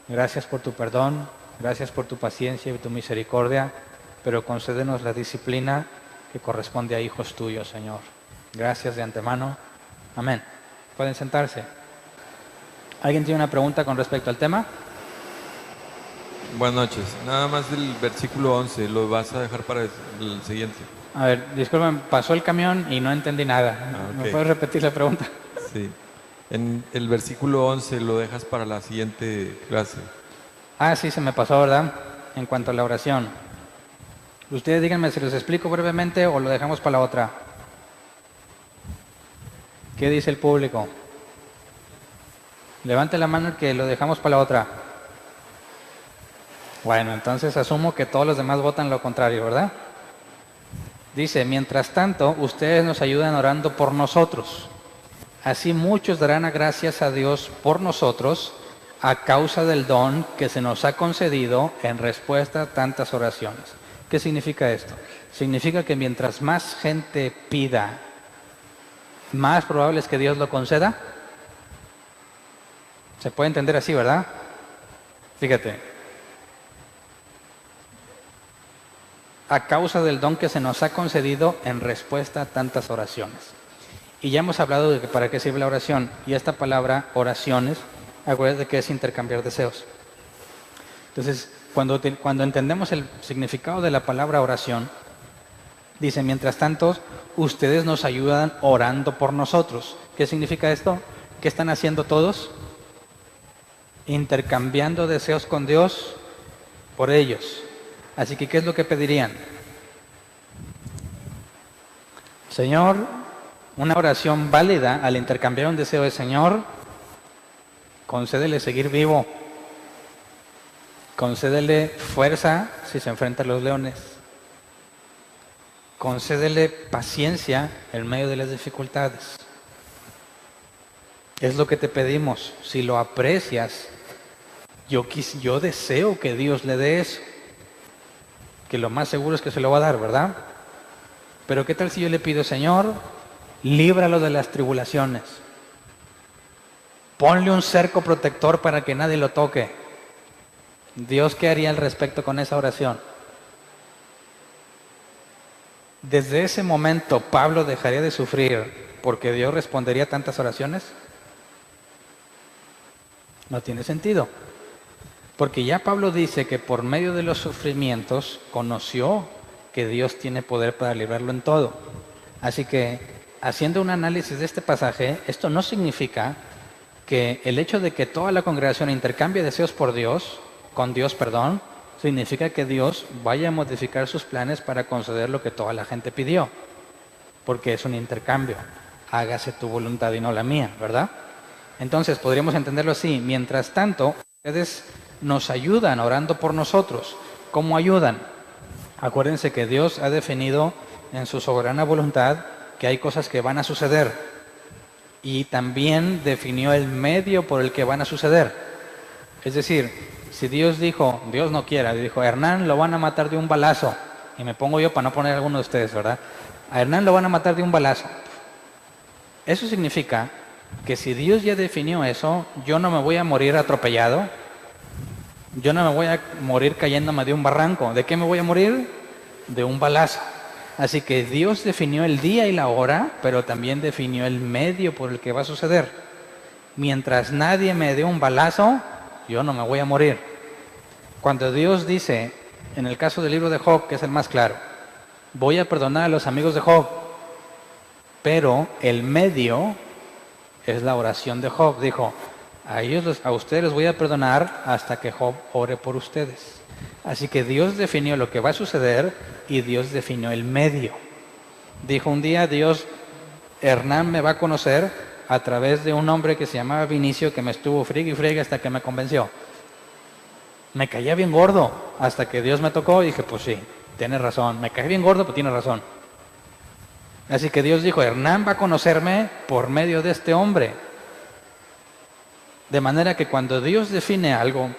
gracias por Tu perdón, gracias por Tu paciencia y Tu misericordia, pero concédenos la disciplina que corresponde a hijos Tuyos, Señor. Gracias de antemano. Amén. Pueden sentarse. ¿Alguien tiene una pregunta con respecto al tema?
Buenas noches. Nada más del versículo 11, ¿lo vas a dejar para el siguiente?
A ver, disculpen, pasó el camión y no entendí nada.
Ok.
¿Me puedes repetir la pregunta?
Sí. En el versículo 11 lo dejas para la siguiente clase.
Ah, sí, se me pasó, ¿verdad? En cuanto a la oración. Ustedes díganme si los explico brevemente o lo dejamos para la otra. ¿Qué dice el público? Levante la mano el que lo dejamos para la otra. Bueno, entonces asumo que todos los demás votan lo contrario, ¿verdad? Dice: mientras tanto, ustedes nos ayudan orando por nosotros. Así muchos darán gracias a Dios por nosotros a causa del don que se nos ha concedido en respuesta a tantas oraciones. ¿Qué significa esto? Significa que mientras más gente pida, más probable es que Dios lo conceda. Se puede entender así, ¿verdad? Fíjate. A causa del don que se nos ha concedido en respuesta a tantas oraciones. Y ya hemos hablado de que para qué sirve la oración. Y esta palabra, oraciones, acuérdate que es intercambiar deseos. Entonces, cuando entendemos el significado de la palabra oración, dice: mientras tanto, ustedes nos ayudan orando por nosotros. ¿Qué significa esto? ¿Qué están haciendo todos? Intercambiando deseos con Dios por ellos. Así que, ¿qué es lo que pedirían? Señor, una oración válida al intercambiar un deseo de: Señor, concédele seguir vivo. Concédele fuerza si se enfrenta a los leones. Concédele paciencia en medio de las dificultades. Es lo que te pedimos. Si lo aprecias, yo deseo que Dios le dé eso. Que lo más seguro es que se lo va a dar, ¿verdad? Pero ¿qué tal si yo le pido: Señor, líbralo de las tribulaciones? Ponle un cerco protector para que nadie lo toque. Dios, ¿qué haría al respecto con esa oración? Desde ese momento, ¿Pablo dejaría de sufrir porque Dios respondería a tantas oraciones? No tiene sentido. Porque ya Pablo dice que por medio de los sufrimientos conoció que Dios tiene poder para librarlo en todo. Así que, haciendo un análisis de este pasaje, esto no significa que el hecho de que toda la congregación intercambie deseos con Dios, significa que Dios vaya a modificar sus planes para conceder lo que toda la gente pidió, porque es un intercambio. Hágase tu voluntad y no la mía, ¿verdad? Entonces podríamos entenderlo así. Mientras tanto, ustedes nos ayudan orando por nosotros. ¿Cómo ayudan? Acuérdense que Dios ha definido en su soberana voluntad que hay cosas que van a suceder, y también definió el medio por el que van a suceder. Es decir, si Dios dijo, Dios no quiera, dijo, a Hernán lo van a matar de un balazo, y me pongo yo para no poner a alguno de ustedes, ¿verdad? A Hernán lo van a matar de un balazo. Eso significa que si Dios ya definió eso, yo no me voy a morir atropellado, yo no me voy a morir cayéndome de un barranco. ¿De qué me voy a morir? De un balazo. Así que Dios definió el día y la hora, pero también definió el medio por el que va a suceder. Mientras nadie me dé un balazo, yo no me voy a morir. Cuando Dios dice, en el caso del libro de Job, que es el más claro, voy a perdonar a los amigos de Job, pero el medio es la oración de Job. Dijo, a ustedes les voy a perdonar hasta que Job ore por ustedes. Así que Dios definió lo que va a suceder y Dios definió el medio. Dijo un día Dios, Hernán me va a conocer a través de un hombre que se llamaba Vinicio, que me estuvo friegue y friegue hasta que me convenció. Me caía bien gordo hasta que Dios me tocó y dije, pues sí, tienes razón. Me caía bien gordo, pero tienes razón. Así que Dios dijo, Hernán va a conocerme por medio de este hombre. De manera que cuando Dios define algo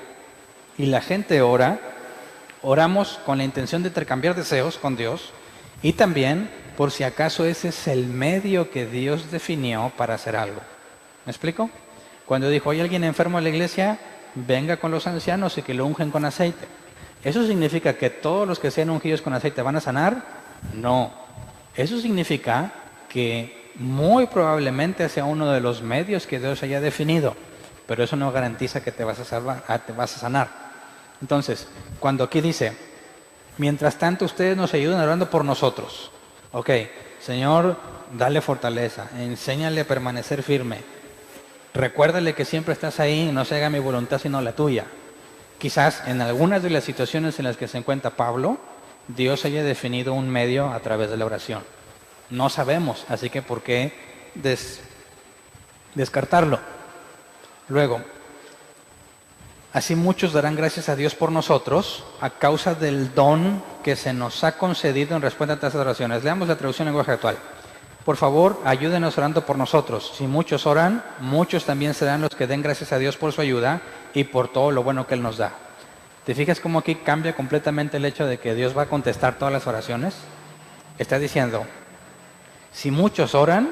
y la gente ora, oramos con la intención de intercambiar deseos con Dios, y también por si acaso ese es el medio que Dios definió para hacer algo. ¿Me explico? Cuando dijo, ¿hay alguien enfermo en la iglesia? Venga con los ancianos y que lo ungen con aceite. ¿Eso significa que todos los que sean ungidos con aceite van a sanar? No. Eso significa que muy probablemente sea uno de los medios que Dios haya definido, pero eso no garantiza que te vas a sanar. Entonces, cuando aquí dice, mientras tanto ustedes nos ayudan orando por nosotros. Ok, Señor, dale fortaleza, enséñale a permanecer firme. Recuérdale que siempre estás ahí, no se haga mi voluntad sino la tuya. Quizás en algunas de las situaciones en las que se encuentra Pablo, Dios haya definido un medio a través de la oración. No sabemos, así que ¿por qué descartarlo? Luego, así muchos darán gracias a Dios por nosotros a causa del don que se nos ha concedido en respuesta a estas oraciones. Leamos la traducción en lenguaje actual. Por favor, ayúdenos orando por nosotros. Si muchos oran, muchos también serán los que den gracias a Dios por su ayuda y por todo lo bueno que Él nos da. ¿Te fijas cómo aquí cambia completamente el hecho de que Dios va a contestar todas las oraciones? Está diciendo, si muchos oran,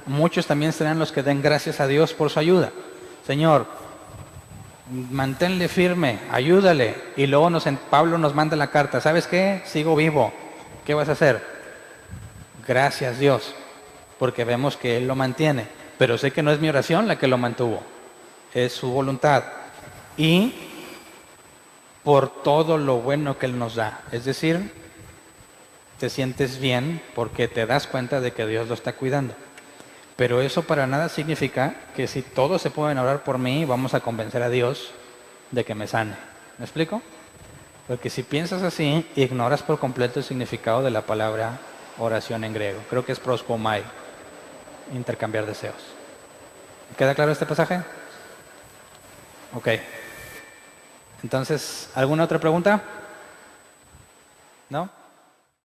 muchos también serán los que den gracias a Dios por su ayuda. Señor, manténle firme, ayúdale. Y luego Pablo nos manda la carta, ¿sabes qué? Sigo vivo. ¿Qué vas a hacer? Gracias Dios, porque vemos que Él lo mantiene. Pero sé que no es mi oración la que lo mantuvo, es su voluntad. Y por todo lo bueno que Él nos da. Es decir, te sientes bien porque te das cuenta de que Dios lo está cuidando. Pero eso para nada significa que si todos se pueden orar por mí, vamos a convencer a Dios de que me sane. ¿Me explico? Porque si piensas así, ignoras por completo el significado de la palabra oración en griego. Creo que es proskomai, intercambiar deseos. ¿Queda claro este pasaje? Ok. Entonces, ¿alguna otra pregunta? ¿No?